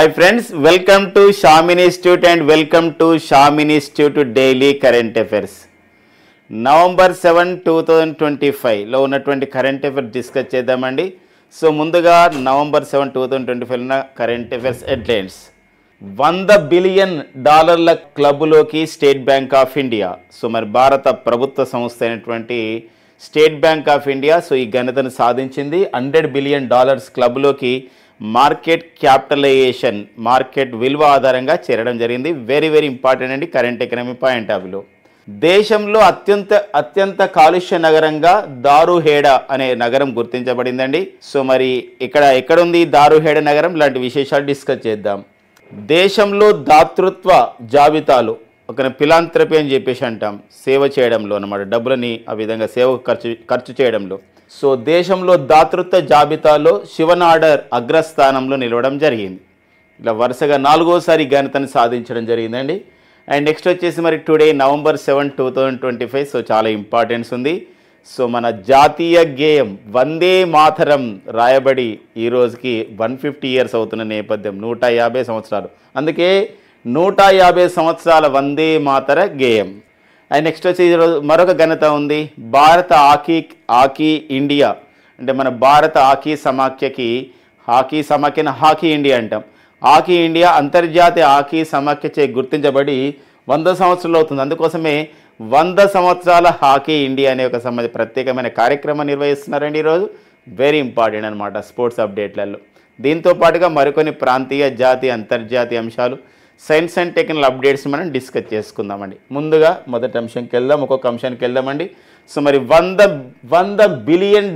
Hi friends, welcome to Shamini Institute and welcome to Shamini Institute Daily Current Affairs. November 7, 2025 లో ఉన్నటువంటి current affairs discuss చేద్దామండి. So ముందుగా November 7, 2025 ఉన్న current affairs headlines. $100 billion క్లబ్లోకి State bank of India. So మరి భారత ప్రభుత్వ సంస్థ అయినటువంటి State bank of India so ఈ ఘనతను సాధించింది. $100 బిలియన్ క్లబ్లోకి మార్కెట్ క్యాపిటలైజేషన్ మార్కెట్ విలువ ఆధారంగా చేరడం జరిగింది. వెరీ ఇంపార్టెంట్ అండి కరెంట్ ఎకనామీ పాయింట్ ఆఫ్ వ్యూలో. దేశంలో అత్యంత కాలుష్య నగరంగా దారుహేడా అనే నగరం గుర్తించబడిందండి. సో మరి ఎక్కడుంది దారుహేడా నగరం, ఇలాంటి విశేషాలు డిస్కస్ చేద్దాం. దేశంలో దాతృత్వ జాబితాలు ఒక ఫిలాంథ్రపీ అని చెప్పేసి అంటాం, సేవ చేయడంలో అన్నమాట, డబ్బులని ఆ విధంగా సేవ ఖర్చు చేయడంలో. సో దేశంలో దాతృత్వ జాబితాలో శివనాడర్ అగ్రస్థానంలో నిలవడం జరిగింది. ఇలా వరుసగా 4వసారి ఘనతను సాధించడం జరిగిందండి. అండ్ నెక్స్ట్ వచ్చేసి మరి టుడే నవంబర్ 7, 2025 సో చాలా ఇంపార్టెన్స్ ఉంది. సో మన జాతీయ గేయం వందే మాతరం రాయబడి ఈ రోజుకి 150 ఇయర్స్ అవుతున్న నేపథ్యం, 150 సంవత్సరాలు. అందుకే 150 సంవత్సరాల వందే మాతర గేయం. అండ్ నెక్స్ట్ వచ్చి ఈరోజు మరొక ఘనత ఉంది. భారత హాకీ ఇండియా అంటే మన భారత హాకీ సమాఖ్యను హాకీ ఇండియా అంటాం. హాకీ ఇండియా అంతర్జాతీయ హాకీ సమాఖ్యచే గుర్తించబడి 100 సంవత్సరాలు అవుతుంది. అందుకోసమే 100 సంవత్సరాల హాకీ ఇండియా అనే ఒక ప్రత్యేకమైన కార్యక్రమం నిర్వహిస్తున్నారండి ఈరోజు. వెరీ ఇంపార్టెంట్ అనమాట స్పోర్ట్స్ అప్డేట్లలో. దీంతో పాటుగా మరికొన్ని ప్రాంతీయ, జాతీయ, అంతర్జాతీయ అంశాలు, సైన్స్ అండ్ టెక్నికల్ అప్డేట్స్ మనం డిస్కస్ చేసుకుందామండి. ముందుగా మొదటి అంశంకి వెళ్దాం, ఒక్కొక్క అంశానికి వెళ్దామండి. సో మరి $100 బిలియన్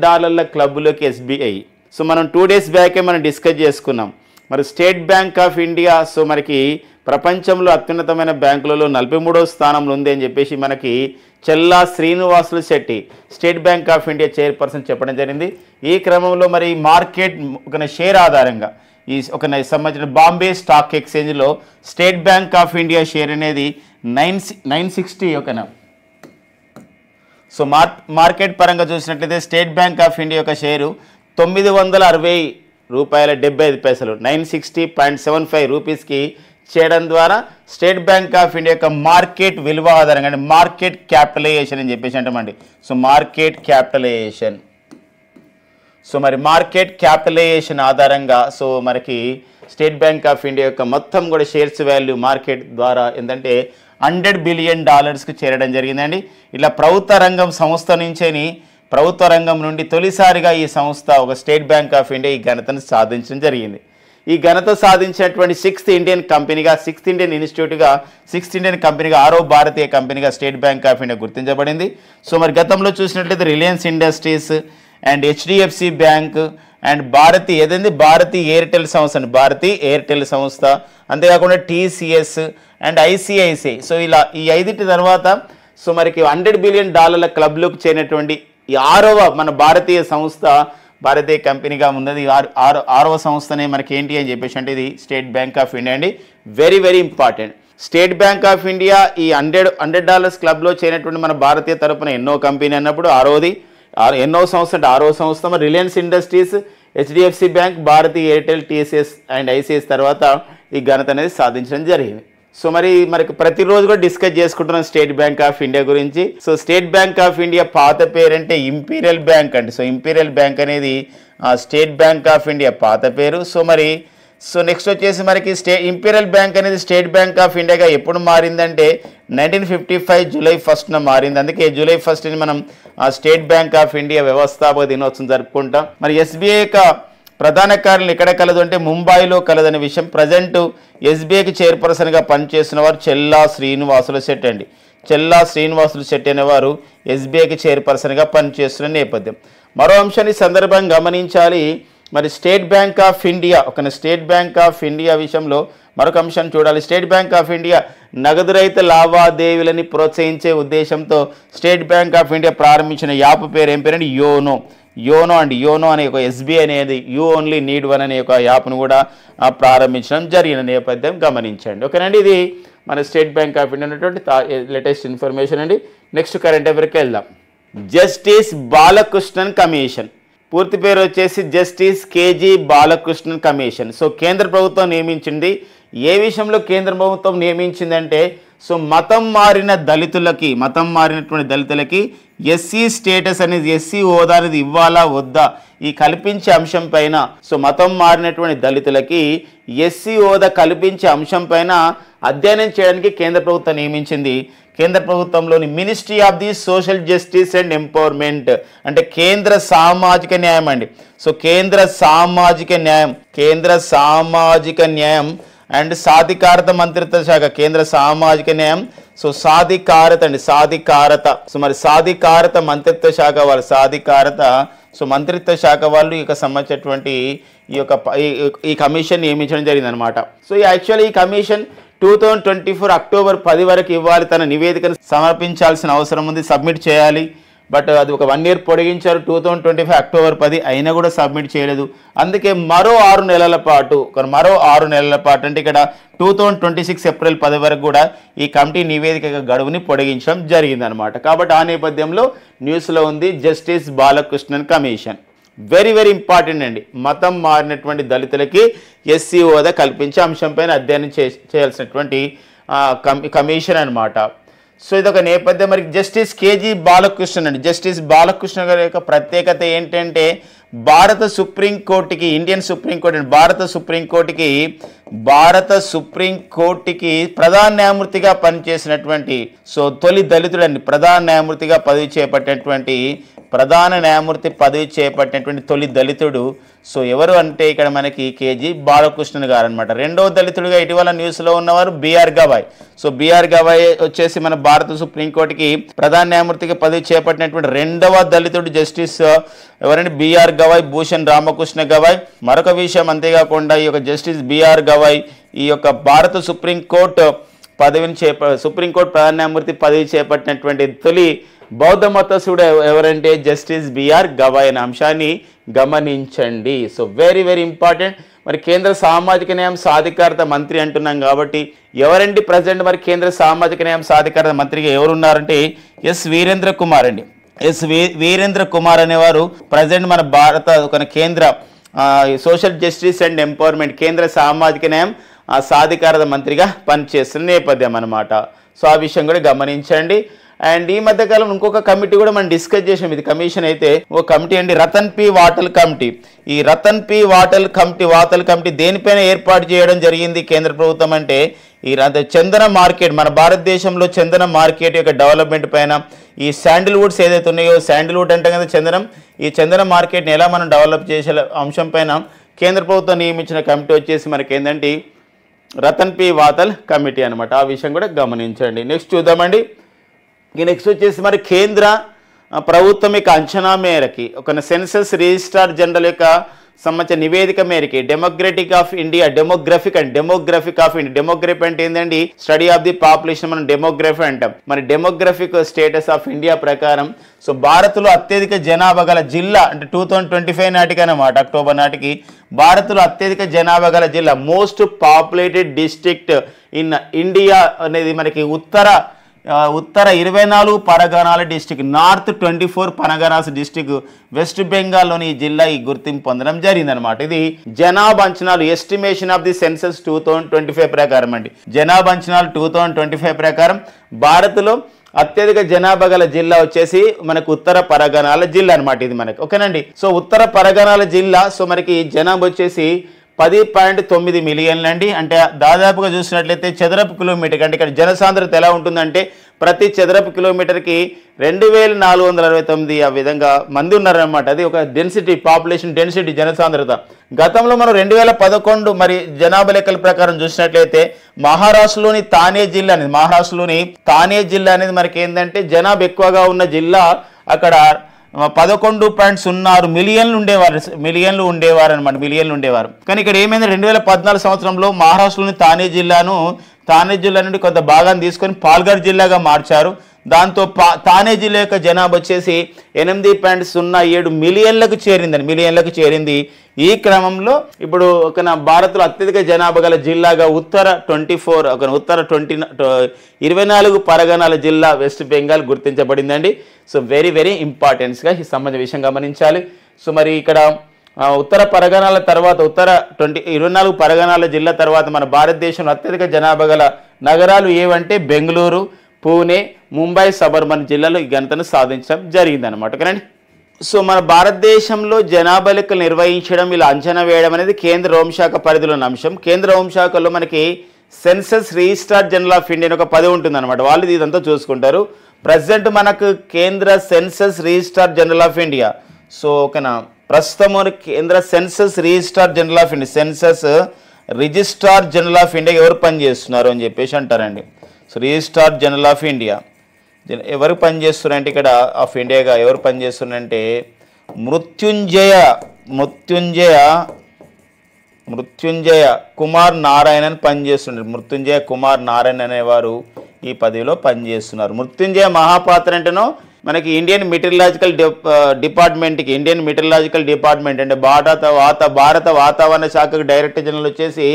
క్లబ్లోకి ఎస్బీఐ. సో మనం 2 days బ్యాకే మనం డిస్కస్ చేసుకున్నాం. మరి state bank of India so మనకి ప్రపంచంలో అత్యున్నతమైన బ్యాంకులలో 43వ స్థానంలో ఉంది అని చెప్పేసి మనకి Challa Srinivasulu Setty State bank of India chairperson చెప్పడం జరిగింది. ఈ క్రమంలో మరి మార్కెట్ ఒక షేర్ ఆధారంగా ఈ ఒక సంబంధించిన బాంబే స్టాక్ ఎక్స్చేంజ్లో state bank of India share అనేది 960 ఒకనా. సో మార్కెట్ పరంగా చూసినట్లయితే స్టేట్ బ్యాంక్ ఆఫ్ ఇండియా యొక్క షేరు $960.75 960.75 రూపీస్కి చేయడం ద్వారా స్టేట్ బ్యాంక్ ఆఫ్ ఇండియా యొక్క మార్కెట్ విలువ ఆధారంగా అంటే మార్కెట్ క్యాపిటలైజేషన్ అని చెప్పేసి అంటామండి. సో మార్కెట్ క్యాపిటలైజేషన్ సో మరి మార్కెట్ క్యాపిటలైజేషన్ ఆధారంగా సో మనకి స్టేట్ బ్యాంక్ ఆఫ్ ఇండియా యొక్క మొత్తం కూడా షేర్స్ వాల్యూ మార్కెట్ ద్వారా ఏంటంటే $100 బిలియన్ చేరడం జరిగిందండి. ఇట్లా ప్రభుత్వ రంగం నుండి తొలిసారిగా ఈ సంస్థ ఒక స్టేట్ బ్యాంక్ ఆఫ్ ఇండియా ఈ ఘనతను సాధించడం జరిగింది. ఈ ఘనత సాధించినటువంటి 6th ఇండియన్ కంపెనీగా, 6th ఇండియన్ ఇన్స్టిట్యూట్గా, 6th ఇండియన్ కంపెనీగా, 6వ భారతీయ కంపెనీగా స్టేట్ బ్యాంక్ ఆఫ్ ఇండియా గుర్తించబడింది. సో మరి గతంలో చూసినట్లయితే Reliance Industries and HDFC bank and Bharti Airtel సంస్థ అంతేకాకుండా టీసీఎస్ అండ్ ఐసిఐసిఐ. సో ఇలా ఈ 5 తర్వాత సో మనకి $100 బిలియన్ క్లబ్లోకి చేరినటువంటి ఈ 6వ మన భారతీయ కంపెనీగా ఉన్నది. 6వ సంస్థనే మనకి ఏంటి అని చెప్పేసి అంటే ఇది స్టేట్ బ్యాంక్ ఆఫ్ ఇండియా అండి. Very important. State bank of India ఈ $100 క్లబ్లో చేరినటువంటి మన భారతీయ తరపున ఎన్నో కంపెనీ అన్నప్పుడు ఎన్నో సంస్థ అంటే 6వ సంస్థ. మరి రిలయన్స్ ఇండస్ట్రీస్, హెచ్డిఎఫ్సి బ్యాంక్, భారతీ ఎయిర్టెల్, టీసీఎస్ అండ్ ఐసిఐస్ తర్వాత ఈ ఘనత అనేది సాధించడం జరిగింది. సో మనకి ప్రతిరోజు కూడా డిస్కస్ చేసుకుంటున్నాం స్టేట్ బ్యాంక్ ఆఫ్ ఇండియా గురించి. So state bank of India పాత పేరు అంటే ఇంపీరియల్ బ్యాంక్ అండి. సో ఇంపీరియల్ బ్యాంక్ అనేది స్టేట్ బ్యాంక్ ఆఫ్ ఇండియా పాత పేరు. సో నెక్స్ట్ వచ్చేసి మనకి ఇంపీరియల్ బ్యాంక్ అనేది స్టేట్ బ్యాంక్ ఆఫ్ ఇండియాగా ఎప్పుడు మారిందంటే 1955 జూలై 1న మారింది. అందుకే జూలై 1ని మనం స్టేట్ బ్యాంక్ ఆఫ్ ఇండియా వ్యవస్థాపక దినోత్సవం జరుపుకుంటాం. మరి ఎస్బీఐ యొక్క ప్రధాన కార్యాలయం ఎక్కడ కలదు అంటే ముంబైలో కలదనే విషయం. ప్రజెంట్ ఎస్బీఐకి చైర్పర్సన్గా పనిచేస్తున్న వారు చెల్లా శ్రీనివాసులు శెట్టి అండి. చెల్లా శ్రీనివాసులు శెట్టి అనేవారు ఎస్బీఐకి చైర్పర్సన్గా పనిచేస్తున్న నేపథ్యం. మరో అంశాన్ని సందర్భంగా గమనించాలి. మరి స్టేట్ బ్యాంక్ ఆఫ్ ఇండియా విషయంలో మరొక అంశాన్ని చూడాలి. స్టేట్ బ్యాంక్ ఆఫ్ ఇండియా నగదు రహిత లావాదేవీలని ప్రోత్సహించే ఉద్దేశంతో స్టేట్ బ్యాంక్ ఆఫ్ ఇండియా ప్రారంభించిన యాప్ పేరు ఏం పేరండి? యోనో అనే ఒక ఎస్బీఐ అనేది యూ ఓన్లీ నీడ్ వన్ అనే ఒక యాప్ను కూడా ప్రారంభించడం జరిగిన నేపథ్యం గమనించండి. ఓకేనండి, ఇది మన స్టేట్ బ్యాంక్ ఆఫ్ ఇండియా ఉన్నటువంటి లేటెస్ట్ ఇన్ఫర్మేషన్ అండి. నెక్స్ట్ కరెంట్ అఫైర్కి వెళ్దాం. జస్టిస్ బాలకృష్ణన్ కమిషన్ పూర్తి పేరు వచ్చేసి justice KG Balakrishnan commission. So కేంద్ర ప్రభుత్వం నియమించింది. ఏ విషయంలో కేంద్ర ప్రభుత్వం నియమించిందంటే సో మతం మారినటువంటి దళితులకి ఎస్సీ స్టేటస్ అనేది, ఎస్సీ హోదా అనేది ఇవ్వాలా వద్దా ఈ కల్పించే అంశం పైన, సో మతం మారినటువంటి దళితులకి ఎస్సీ హోదా కల్పించే అంశం పైన అధ్యయనం చేయడానికి కేంద్ర ప్రభుత్వం నియమించింది. కేంద్ర ప్రభుత్వంలోని ministry of the social justice and empowerment అంటే కేంద్ర సామాజిక న్యాయం అండి. సో కేంద్ర సామాజిక న్యాయం అండ్ సాధికారత మంత్రిత్వ శాఖ, కేంద్ర సామాజిక న్యాయం, సో సాధికారత అండి, సో మరి సాధికారత మంత్రిత్వ శాఖ వాళ్ళు, మంత్రిత్వ శాఖ వాళ్ళు ఇక సంబంధించినటువంటి ఈ కమిషన్ నియమించడం జరిగింది అనమాట. సో యాక్చువల్లీ ఈ కమిషన్ 2024 అక్టోబర్ 10 వరకు ఇవ్వాలి, తన నివేదికను సమర్పించాల్సిన అవసరం ఉంది, సబ్మిట్ చేయాలి. బట్ అది ఒక 1 year పొడిగించారు, 2025 అక్టోబర్ 10 అయినా కూడా సబ్మిట్ చేయలేదు. అందుకే మరో 6 నెలల పాటు అంటే ఇక్కడ 2026 ఏప్రిల్ 10 వరకు కూడా ఈ కమిటీ నివేదిక గడువుని పొడిగించడం జరిగిందనమాట. కాబట్టి ఆ నేపథ్యంలో న్యూస్లో ఉంది justice Balakrishnan commission. Very very important అండి. మతం మారినటువంటి దళితులకి ఎస్సీ హోదా కల్పించే అంశంపైన అధ్యయనం చేయాల్సినటువంటి కమిషన్ అనమాట. సో ఇదొక నేపథ్యం. మరి జస్టిస్ కేజీ బాలకృష్ణన్ అండి, జస్టిస్ బాలకృష్ణ గారి యొక్క ప్రత్యేకత ఏంటంటే భారత సుప్రీంకోర్టుకి ప్రధాన న్యాయమూర్తిగా పనిచేసినటువంటి, సో తొలి దళితుడు అండి, ప్రధాన న్యాయమూర్తి పదవి చేపట్టినటువంటి తొలి దళితుడు. సో ఎవరు అంటే ఇక్కడ మనకి కేజీ బాలకృష్ణన్ గారు అనమాట. రెండవ దళితుడిగా ఇటీవల న్యూస్లో ఉన్నవారు బిఆర్ గవాయ్. సో బిఆర్ గవాయ్ వచ్చేసి మన భారత సుప్రీంకోర్టుకి ప్రధాన న్యాయమూర్తిగా పదవి చేపట్టినటువంటి రెండవ దళితుడు జస్టిస్ ఎవరంటే బిఆర్ గవాయ్, భూషణ్ రామకృష్ణ గవాయ్. మరొక విషయం అంతేకాకుండా ఈ యొక్క జస్టిస్ బిఆర్ గవాయ్ ఈ యొక్క భారత సుప్రీంకోర్టు ప్రధాన న్యాయమూర్తి పదవి చేపట్టినటువంటి తొలి బౌద్ధ మతస్థుడు ఎవరంటే జస్టిస్ బిఆర్ గవాయ్ అనే అంశాన్ని గమనించండి. So very very important. మరి కేంద్ర సామాజిక న్యాయం సాధికారత మంత్రి అంటున్నాం కాబట్టి ఎవరండి ప్రజెంట్ మరి కేంద్ర సామాజిక న్యాయం సాధికారత మంత్రిగా ఎవరున్నారంటే ఎస్ వీరేంద్ర కుమార్ అండి. వీరేంద్ర కుమార్ అనేవారు ప్రజెంట్ మన భారత కేంద్ర సోషల్ జస్టిస్ అండ్ ఎంపవర్మెంట్, కేంద్ర సామాజిక న్యాయం సాధికారత మంత్రిగా పనిచేస్తున్న నేపథ్యం అనమాట. సో ఆ విషయం కూడా గమనించండి. అండ్ ఈ మధ్యకాలం ఇంకొక కమిటీ కూడా మనం డిస్కస్ చేసాం. ఇది కమిషన్ అయితే ఓ కమిటీ అండి, రతన్ పి వాతల్ కమిటీ. ఈ రతన్ పి వాతల్ కమిటీ దేనిపైన ఏర్పాటు చేయడం జరిగింది కేంద్ర ప్రభుత్వం అంటే ఈ చందన మార్కెట్, మన భారతదేశంలో చందన మార్కెట్ యొక్క డెవలప్మెంట్ పైన, ఈ శాండిల్వుడ్స్ ఏదైతే ఉన్నాయో, శాండిల్వుడ్ అంటే కదా చందనం, ఈ చందన మార్కెట్ని ఎలా మనం డెవలప్ చేసే అంశం పైన కేంద్ర ప్రభుత్వం నియమించిన కమిటీ వచ్చేసి మనకి ఏంటంటే రతన్ పి వాతల్ కమిటీ అనమాట. ఆ విషయం కూడా గమనించండి. నెక్స్ట్ చూద్దామండి. నెక్స్ట్ వచ్చేసి మరి కేంద్ర ప్రభుత్వం యొక్క అంచనా మేరకి ఒక సెన్సస్ రిజిస్ట్రార్ జనరల్ యొక్క సంబంధించిన నివేదిక మేరకి డెమోగ్రఫీ ఆఫ్ ఇండియా అంటే ఏంటండి స్టడీ ఆఫ్ ది పాపులేషన్, మనం డెమోగ్రఫీ అంటాం. మరి డెమోగ్రఫిక్ స్టేటస్ ఆఫ్ ఇండియా ప్రకారం సో భారత్లో అత్యధిక జనాభా గల జిల్లా అంటే 2025 నాటికి అన్నమాట, అక్టోబర్ నాటికి భారత్లో అత్యధిక జనాభా గల జిల్లా, most populated district in India అనేది మనకి ఉత్తర 24 పరగణాల district, north 24 Parganas district, west బెంగాల్లోని ఈ జిల్లా ఈ గుర్తింపు పొందడం జరిగిందనమాట. ఇది జనాభా అంచనాలు, ఎస్టిమేషన్ ఆఫ్ ది సెన్సస్ 2025 ప్రకారం అండి. జనాభా అంచనాలు 2025 ప్రకారం భారత్లో అత్యధిక జనాభా గల జిల్లా వచ్చేసి మనకు ఉత్తర పరగణాల జిల్లా అనమాట. ఇది మనకి ఓకేనండి. సో ఉత్తర పరగణాల జిల్లా, సో మనకి జనాభా వచ్చేసి 10.9 మిలియన్లు అండి. అంటే దాదాపుగా చూసినట్లయితే చదరపు కిలోమీటర్ అంటే ఇక్కడ జనసాంద్రత ఎలా ఉంటుందంటే ప్రతి చదరపు కిలోమీటర్కి 2469 ఆ విధంగా మంది ఉన్నారనమాట. అది ఒక డెన్సిటీ, పాపులేషన్ డెన్సిటీ, జనసాంద్రత. గతంలో మనం 2011 మరి జనాభా లెక్కల ప్రకారం చూసినట్లయితే మహారాష్ట్రలోని తానే జిల్లా అనేది మనకి ఏంటంటే జనాభా ఎక్కువగా ఉన్న జిల్లా. అక్కడ 11.06 మిలియన్లు ఉండేవారు అనమాట. కానీ ఇక్కడ ఏమైంది 2014 సంవత్సరంలో మహారాష్ట్రలోని తానే జిల్లా నుండి కొంత భాగాన్ని తీసుకొని పాల్ఘర్ జిల్లాగా మార్చారు. దాంతో తానే జిల్లా యొక్క జనాభా వచ్చేసి 8.07 మిలియన్లకు చేరింది. ఈ క్రమంలో ఇప్పుడు ఒక భారత్లో అత్యధిక జనాభా గల జిల్లాగా ఉత్తర 24 పరగణాల జిల్లా వెస్ట్ బెంగాల్ గుర్తించబడిందండి. సో వెరీ వెరీ ఇంపార్టెంట్స్గా ఈ సంబంధ విషయం గమనించాలి. సో మరి ఇక్కడ ఉత్తర పరగణాల తర్వాత 24 పరగణాల జిల్లా తర్వాత మన భారతదేశంలో అత్యధిక జనాభా గల నగరాలు ఏవంటే బెంగళూరు, పూణే, ముంబై, సబర్మన్ జిల్లాలో ఈ ఘనతను సాధించడం జరిగిందనమాట. కదండి. సో మన భారతదేశంలో జనాభా లెక్కలు నిర్వహించడం, ఇలా అంచనా వేయడం అనేది కేంద్ర హోంశాఖ పరిధిలో ఉన్న అంశం. కేంద్ర హోంశాఖలో మనకి census registrar general of India ఒక పదవి ఉంటుందన్నమాట. వాళ్ళు ఇదంతా చూసుకుంటారు. ప్రజెంట్ మనకు కేంద్ర census registrar general of India, so ఓకేనా, ప్రస్తుతం కేంద్ర census registrar general of India, census registrar general of India ఎవరు పనిచేస్తున్నారు అని చెప్పేసి అంటారండి. So registrar general of India ఎవరు పనిచేస్తున్నారంటే ఇక్కడ ఆఫ్ ఇండియాగా ఎవరు పనిచేస్తున్నారంటే మృత్యుంజయ కుమార్ నారాయణన్ పనిచేస్తున్నారు. మృత్యుంజయ కుమార్ నారాయణ్ అనేవారు ఈ పదవిలో పనిచేస్తున్నారు. మృత్యుంజయ మహాపాత్ర అంటేనో మనకి ఇండియన్ మెటీరియలాజికల్ డిపార్ట్మెంట్ అంటే భారత వాతావరణ శాఖకు డైరెక్టర్ జనరల్ వచ్చేసి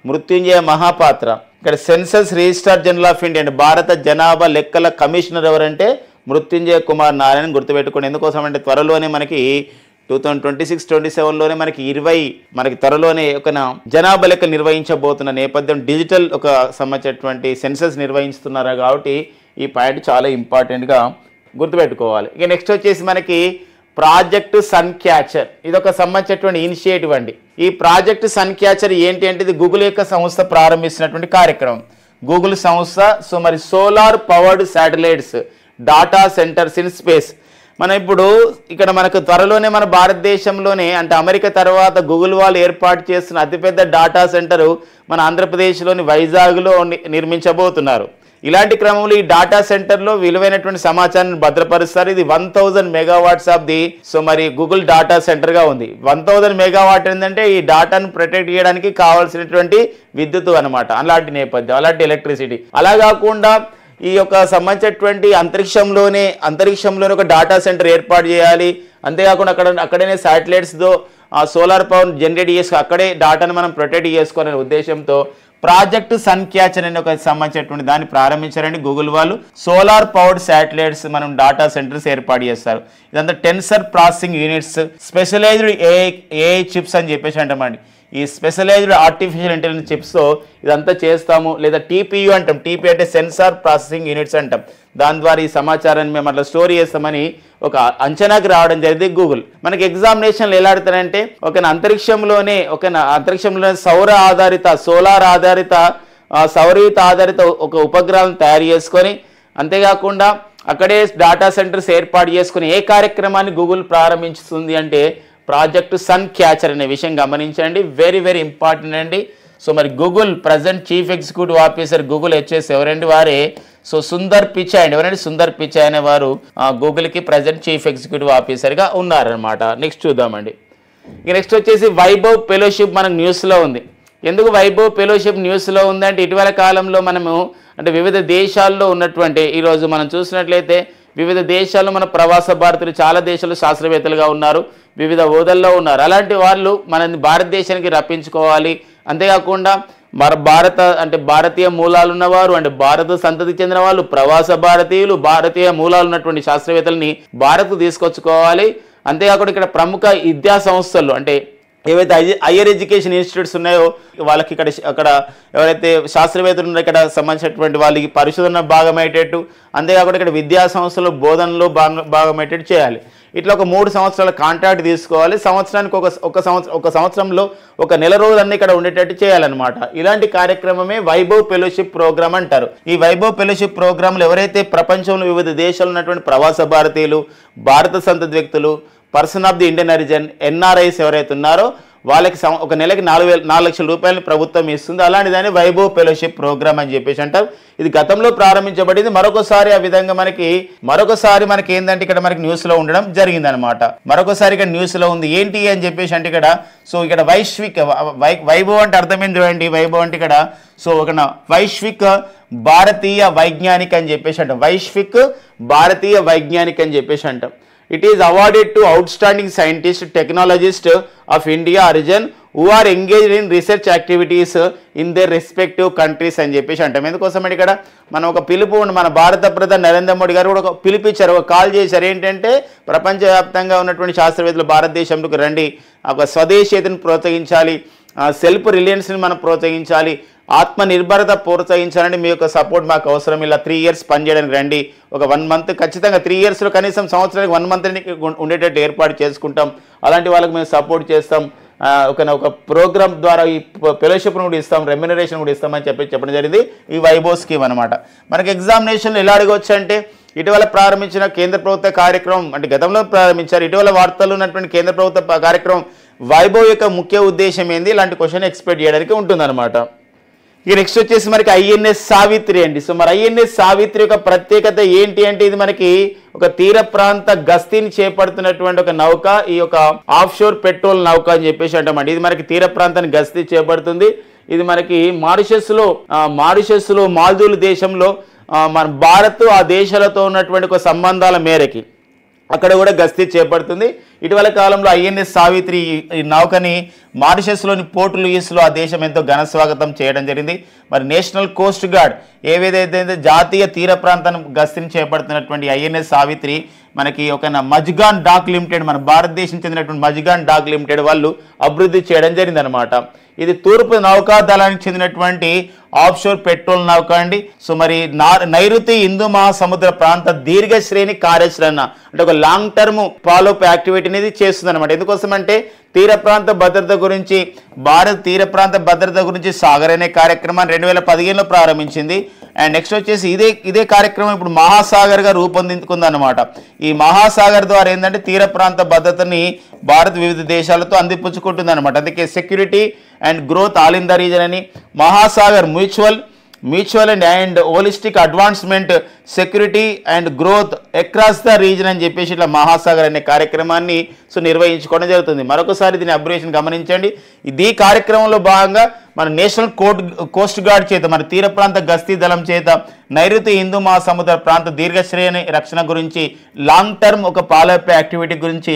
మృత్యుంజయ మహాపాత్ర. ఇక్కడ census registrar general of India అంటే భారత జనాభా లెక్కల కమిషనర్ ఎవరంటే మృత్యుంజయ కుమార్ నారాయణ. గుర్తుపెట్టుకోండి. ఎందుకోసం అంటే త్వరలోనే మనకి 2026-27లోనే మనకి త్వరలోనే ఒక జనాభా లెక్క నిర్వహించబోతున్న నేపథ్యం డిజిటల్ ఒక సంబంధించినటువంటి సెన్సస్ నిర్వహిస్తున్నారు కాబట్టి ఈ పాయింట్ చాలా ఇంపార్టెంట్గా గుర్తుపెట్టుకోవాలి. ఇక నెక్స్ట్ వచ్చేసి మనకి ప్రాజెక్టు సన్ క్యాచర్, ఇది ఒక సంబంధించినటువంటి ఇనిషియేటివ్ అండి. ఈ ప్రాజెక్టు సన్ క్యాచర్ ఏంటి అంటే ఇది గూగుల్ యొక్క సంస్థ ప్రారంభిస్తున్నటువంటి కార్యక్రమం. గూగుల్ సంస్థ. సో మరి solar powered satellites data centres in space. మనం ఇప్పుడు ఇక్కడ మనకు త్వరలోనే మన భారతదేశంలోనే అంటే అమెరికా తర్వాత గూగుల్ వాళ్ళు ఏర్పాటు చేస్తున్న అతిపెద్ద డాటా సెంటరు మన ఆంధ్రప్రదేశ్లోని వైజాగ్లో నిర్మించబోతున్నారు. ఇలాంటి క్రమంలో ఈ డాటా సెంటర్లో విలువైనటువంటి సమాచారాన్ని భద్రపరుస్తారు. ఇది 1000 మెగావాట్స్ ఆఫ్ ది సో మరి గూగుల్ డాటా సెంటర్గా ఉంది. 1000 మెగావాట్ ఏంటంటే ఈ డాటాను ప్రొటెక్ట్ చేయడానికి కావాల్సినటువంటి విద్యుత్ అనమాట. అలాంటి నేపథ్యం, అలాంటి ఎలక్ట్రిసిటీ. అలా కాకుండా ఈ యొక్క సంబంధించినటువంటి అంతరిక్షంలోనే ఒక డాటా సెంటర్ ఏర్పాటు చేయాలి. అంతేకాకుండా అక్కడనే శాటిలైట్స్తో సోలార్ పవర్ జనరేట్ చేసి అక్కడే డాటాను మనం ప్రొటెక్ట్ చేసుకోవాలనే ఉద్దేశంతో ప్రాజెక్ట్ సన్ క్యాచర్ అనే ఒక సంబంధించినటువంటి దాన్ని ప్రారంభించారండి గూగుల్ వాళ్ళు. సోలార్ పవర్డ్ శాటిలైట్స్ మనం డాటా సెంటర్స్ ఏర్పాటు చేస్తారు. ఇదంతా tensor processing units, specialised AI chips అని చెప్పేసి అంటామండి. ఈ స్పెషలైజ్డ్ ఆర్టిఫిషియల్ ఇంటెలిజెన్స్ చిప్స్తో ఇదంతా చేస్తాము. లేదా టీపీయూ అంటాం. టీపీ అంటే సెన్సార్ ప్రాసెసింగ్ యూనిట్స్ అంటాం. దాని ద్వారా ఈ సమాచారాన్ని మేము అట్లా స్టోర్ చేస్తామని ఒక అంచనాకి రావడం జరిగింది గూగుల్. మనకి ఎగ్జామినేషన్లు ఎలా ఆడతారంటే అంతరిక్షంలోనే సౌరయుత ఆధారిత ఒక ఉపగ్రహం తయారు చేసుకొని అంతేకాకుండా అక్కడే డాటా సెంటర్స్ ఏర్పాటు చేసుకుని ఏ కార్యక్రమాన్ని గూగుల్ ప్రారంభించుతుంది అంటే ప్రాజెక్టు సన్ క్యాచర్ అనే విషయం గమనించండి. వెరీ వెరీ ఇంపార్టెంట్ అండి. సో మరి Google present chief executive officer Google హెచ్ఎస్ ఎవరండి వారే సో సుందర్ పిచాయ్ అండి. ఎవరండి సుందర్ పిచాయ్ అనే వారు గూగుల్కి ప్రజెంట్ చీఫ్ ఎగ్జిక్యూటివ్ ఆఫీసర్గా ఉన్నారనమాట. నెక్స్ట్ చూద్దామండి. ఇక నెక్స్ట్ వచ్చేసి వైభవ్ ఫెలోషిప్ మనకు న్యూస్లో ఉంది. ఎందుకు వైభవ్ ఫెలోషిప్ న్యూస్లో ఉందంటే ఇటీవల కాలంలో మనము అంటే వివిధ దేశాల్లో ఉన్నటువంటి ఈరోజు మనం చూసినట్లయితే వివిధ దేశాల్లో మన ప్రవాస భారతీయులు చాలా దేశాల్లో శాస్త్రవేత్తలుగా ఉన్నారు, వివిధ హోదాల్లో ఉన్నారు. అలాంటి వాళ్ళు మన భారతదేశానికి రప్పించుకోవాలి. అంతేకాకుండా భారతీయ మూలాలు ఉన్నవారు అంటే భారత సంతతికి చెందిన వాళ్ళు ప్రవాస భారతీయులు భారతీయ మూలాలు ఉన్నటువంటి శాస్త్రవేత్తలని భారత్కు తీసుకొచ్చుకోవాలి. అంతేకాకుండా ఇక్కడ ప్రముఖ విద్యా సంస్థలు అంటే ఏవైతే హయ్యర్ ఎడ్యుకేషన్ ఇన్స్టిట్యూట్స్ ఉన్నాయో వాళ్ళకి అక్కడ ఎవరైతే శాస్త్రవేత్తలు ఉన్నారో ఇక్కడ సంబంధించినటువంటి వాళ్ళకి పరిశోధన భాగమయ్యేటట్టు అంతేకాకుండా ఇక్కడ విద్యా సంస్థలు బోధనలో భాగమయ్యేటట్టు చేయాలి. ఇట్లా ఒక 3 సంవత్సరాల కాంట్రాక్ట్ తీసుకోవాలి. సంవత్సరానికి ఒక సంవత్సరంలో ఒక నెల రోజులన్నీ ఇక్కడ ఉండేటట్టు చేయాలన్నమాట. ఇలాంటి కార్యక్రమమే వైభవ్ ఫెలోషిప్ ప్రోగ్రామ్ అంటారు. ఈ వైభవ్ ఫెలోషిప్ ప్రోగ్రాంలు ఎవరైతే ప్రపంచంలో వివిధ దేశాల్లో ఉన్నటువంటి ప్రవాస భారతీయులు భారత సంతతి వ్యక్తులు person of the Indian origin NRIs ఎవరైతే ఉన్నారో వాళ్ళకి ఒక నెలకి 4 లక్షల రూపాయలని ప్రభుత్వం ఇస్తుంది. అలాంటి దాన్ని వైభవ్ ఫెలోషిప్ ప్రోగ్రామ్ అని చెప్పేసి అంటారు. ఇది గతంలో ప్రారంభించబడింది. మరొకసారి మనకి ఏంటంటే ఇక్కడ మనకి న్యూస్లో ఉండడం జరిగిందనమాట. మరొకసారి ఇక్కడ న్యూస్లో ఉంది ఏంటి అని చెప్పేసి అంటే ఇక్కడ సో ఇక్కడ వైభవ్ అంటే అర్థమైంది చూడండి. వైభవ్ అంటే ఇక్కడ సో ఒక వైశ్విక్ భారతీయ వైజ్ఞానిక్ అని చెప్పేసి అంటాం. వైశ్విక్ భారతీయ వైజ్ఞానిక్ అని చెప్పేసి అంటాం. It is awarded to outstanding scientist, technologist of India origin who are engaged in research activities in their respective countries అని చెప్పేసి అంటాం. ఎందుకోసం ఇక్కడ మనం ఒక పిలుపు మన భారత ప్రధాని నరేంద్ర మోడీ గారు కూడా ఒక పిలిపించారు, ఒక కాల్ చేశారు. ఏంటంటే ప్రపంచవ్యాప్తంగా ఉన్నటువంటి శాస్త్రవేత్తలు భారతదేశంలోకి రండి, ఒక స్వదేశీయతను ప్రోత్సహించాలి, సెల్ఫ్ రిలయన్స్ని మనం ప్రోత్సహించాలి, ఆత్మనిర్భరత ప్రోత్సహించాలని మీ యొక్క సపోర్ట్ మాకు అవసరం. ఇలా 3 years పనిచేయడానికి రండి, ఒక 1 month ఖచ్చితంగా 3 yearsలో కనీసం సంవత్సరానికి 1 month ఉండేటట్టు ఏర్పాటు చేసుకుంటాం, అలాంటి వాళ్ళకి మేము సపోర్ట్ చేస్తాం, ఒక ప్రోగ్రామ్ ద్వారా ఈ ఫెలోషిప్ను కూడా ఇస్తాం, రెమ్యునరేషన్ కూడా ఇస్తామని చెప్పడం జరిగింది. ఈ వైభో స్కీమ్ అనమాట. మనకి ఎగ్జామినేషన్లు ఎలా అడగవచ్చు అంటే ఇటీవల ప్రారంభించిన కేంద్ర ప్రభుత్వ కార్యక్రమం, అంటే గతంలో ప్రారంభించారు, ఇటీవల వార్తలు ఉన్నటువంటి కేంద్ర ప్రభుత్వ కార్యక్రమం వైభో యొక్క ముఖ్య ఉద్దేశం ఏంది, ఇలాంటి క్వశ్చన్ ఎక్స్పెక్ట్ చేయడానికి ఉంటుందన్నమాట. ఇక నెక్స్ట్ వచ్చేసి మనకి ఐఎన్ఎస్ సావిత్రి అండి. సో మరి ఐఎన్ఎస్ సావిత్రి యొక్క ప్రత్యేకత ఏంటి అంటే ఇది మనకి ఒక తీర ప్రాంత గస్తీని చేపడుతున్నటువంటి ఒక నౌక, ఈ యొక్క ఆఫ్ షోర్ పెట్రోల్ నౌక అని చెప్పేసి అంటామండి. ఇది మనకి తీర ప్రాంతాన్ని గస్తీ చేపడుతుంది. ఇది మనకి మారిషస్లో మాల్దీవుల దేశంలో మన భారత్ ఆ దేశాలతో ఉన్నటువంటి ఒక సంబంధాల మేరకి అక్కడ కూడా గస్తీ చేపడుతుంది. ఇటీవల కాలంలో ఐఎన్ఎస్ సావిత్రి ఈ నౌకని మారిషస్లోని పోర్ట్ లూయిస్లో ఆ దేశం ఎంతో ఘన స్వాగతం చేయడం జరిగింది. మరి నేషనల్ కోస్ట్ గార్డ్ ఏవేదైతే జాతీయ తీర ప్రాంతాన్ని గస్తీని చేపడుతున్నటువంటి ఐఎన్ఎస్ సావిత్రి మనకి ఒక మజ్గాన్ డాక్ లిమిటెడ్, మన భారతదేశం చెందినటువంటి మజ్గాన్ డాక్ లిమిటెడ్ వాళ్ళు అభివృద్ధి చేయడం జరిగిందనమాట. ఇది తూర్పు నౌకాదళానికి చెందినటువంటి ఆఫ్ షోర్ పెట్రోల్ నౌక అండి. సో మరి నైరుతి హిందూ మహాసముద్ర ప్రాంత దీర్ఘ శ్రేణి కార్యాచరణ అంటే ఒక లాంగ్ టర్మ్ ఫాలోఅప్ యాక్టివిటీ అనేది చేస్తుంది అనమాట. ఎందుకోసం అంటే తీర ప్రాంత భద్రత గురించి, భారత్ తీర ప్రాంత భద్రత గురించి సాగర్ అనే కార్యక్రమాన్ని 2015లో ప్రారంభించింది. అండ్ నెక్స్ట్ వచ్చేసి ఇదే కార్యక్రమం ఇప్పుడు మహాసాగర్గా రూపొందించుకుందన్నమాట. ఈ మహాసాగర్ ద్వారా ఏంటంటే తీర ప్రాంత భద్రతని భారత్ వివిధ దేశాలతో అందిపుచ్చుకుంటుంది అనమాట. అందుకే security and growth all in the region అని Mahasagar mutual and holistic advancement security and growth across the region అని చెప్పేసి ఇట్లా మహాసాగర్ అనే కార్యక్రమాన్ని నిర్వహించుకోవడం జరుగుతుంది. మరొకసారి దీని అబ్రివేషన్ గమనించండి. ఈ కార్యక్రమంలో భాగంగా మన నేషనల్ కోస్ట్ గార్డ్ చేత, మన తీర ప్రాంత గస్తీ దళం చేత నైరుతి హిందూ మహాసముద్ర ప్రాంత దీర్ఘశ్రేణి రక్షణ గురించి లాంగ్ టర్మ్ ఒక ఫాలోఅప్ యాక్టివిటీ గురించి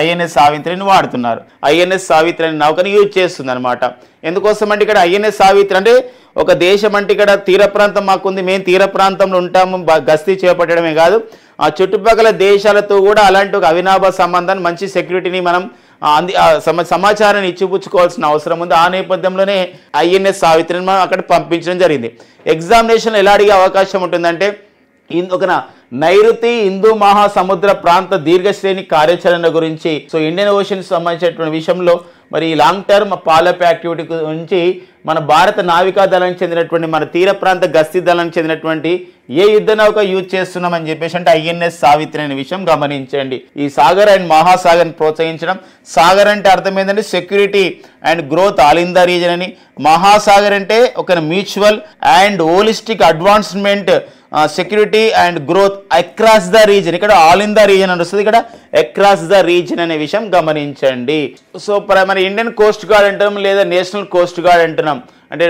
ఐఎన్ఎస్ సావిత్రిని వాడుతున్నారు. ఐఎన్ఎస్ సావిత్రి అనే నౌకను యూజ్ చేస్తుంది అనమాట. ఎందుకోసం అంటే ఇక్కడ ఐఎన్ఎస్ సావిత్రి అంటే ఒక దేశం అంటే ఇక్కడ తీర ప్రాంతం మాకుంది, మేము తీర ప్రాంతంలో ఉంటాము, గస్తీ చేపట్టడమే కాదు ఆ చుట్టుపక్కల దేశాలతో కూడా అలాంటి ఒక అవినాభ సంబంధాన్ని, మంచి సెక్యూరిటీని మనం సమాచారాన్ని ఇచ్చిపుచ్చుకోవాల్సిన అవసరం ఉంది. ఆ నేపథ్యంలోనే ఐఎన్ఎస్ సావిత్రిని మనం అక్కడ పంపించడం జరిగింది. ఎగ్జామినేషన్ ఎలా అడిగే అవకాశం ఉంటుందంటే ఒక నైరుతి హిందూ మహాసముద్ర ప్రాంత దీర్ఘశ్రేణి కార్యాచరణ గురించి, సో ఇండియన్ ఓషన్ సంబంధించినటువంటి విషయంలో మరి లాంగ్ టర్మ్ ఫాలోఅప్ యాక్టివిటీ గురించి మన భారత నావికా దళానికి చెందినటువంటి, మన తీర ప్రాంత గస్తీ దళానికి చెందినటువంటి ఏ యుద్ధ నౌక యూజ్ చేస్తున్నామని చెప్పేసి అంటే ఐఎన్ఎస్ సావిత్రి అనే విషయం గమనించండి. ఈ సాగర్ అండ్ మహాసాగర్ని ప్రోత్సహించడం. సాగర్ అంటే అర్థం ఏంటంటే security and growth all in the region అని, మహాసాగర్ అంటే ఒక mutual and holistic advancement security and growth across the reason. ఇక్కడ ఆల్ ఇన్ ద రీజన్ అని వస్తుంది, ఇక్కడ అక్రాస్ ద రీజన్ అనే విషయం గమనించండి. సో మన ఇండియన్ కోస్ట్ గార్డ్ అంటున్నాం లేదా నేషనల్ కోస్ట్ గార్డ్ అంటున్నాం, అంటే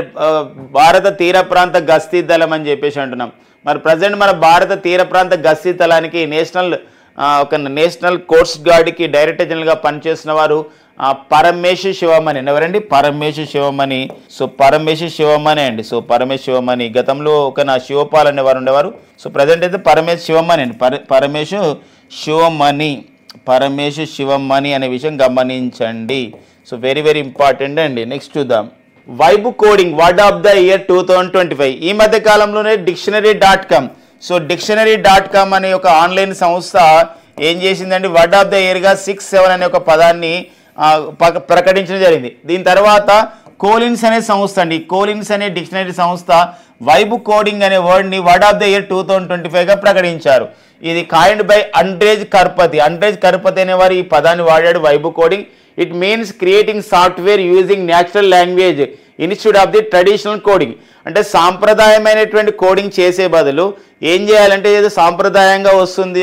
భారత తీర ప్రాంత గస్తీ దళం అని చెప్పేసి అంటున్నాం. మరి ప్రజెంట్ మన భారత తీర ప్రాంత గస్తీ దళానికి నేషనల్ కోస్ట్ గార్డ్కి డైరెక్టర్ జనరల్గా పనిచేస్తున్న వారు పరమేశ్ శివమణి. ఎవరండి? పరమేశ్ శివమణి. సో పరమేశ్ శివమణి అండి. సో పరమేశ్ శివమణి, గతంలో ఒక శివపాల్ అనేవారు ఉండేవారు. సో ప్రజెంట్ అయితే పరమేశ్ శివమణి అండి. పరమేశ్ శివమణి అనే విషయం గమనించండి. సో వెరీ వెరీ ఇంపార్టెంట్ అండి. నెక్స్ట్ చూద్దాం. Vibe coding word of the year 2025. ఈ మధ్య కాలంలోనే Dictionary.com. సో Dictionary.com అనే ఒక ఆన్లైన్ సంస్థ ఏం చేసిందండి, వర్డ్ ఆఫ్ ద ఇయర్గా 6-7 అనే ఒక పదాన్ని ప్రకటించడం జరిగింది. దీని తర్వాత కోలిన్స్ అనే సంస్థ అండి, కోలిన్స్ అనే డిక్షనరీ సంస్థ వైబు కోడింగ్ అనే వర్డ్ని వర్డ్ ఆఫ్ ద ఇయర్ 2025గా ప్రకటించారు. ఇది కాయిన్డ్ బై అండ్రేజ్ కర్పతి అనేవారు ఈ పదాన్ని వాడాడు. Vibe coding it means creating software using natural language instead of the traditional coding. అంటే సాంప్రదాయమైనటువంటి కోడింగ్ చేసే బదులు ఏం చేయాలంటే ఏదో సాంప్రదాయంగా వస్తుంది,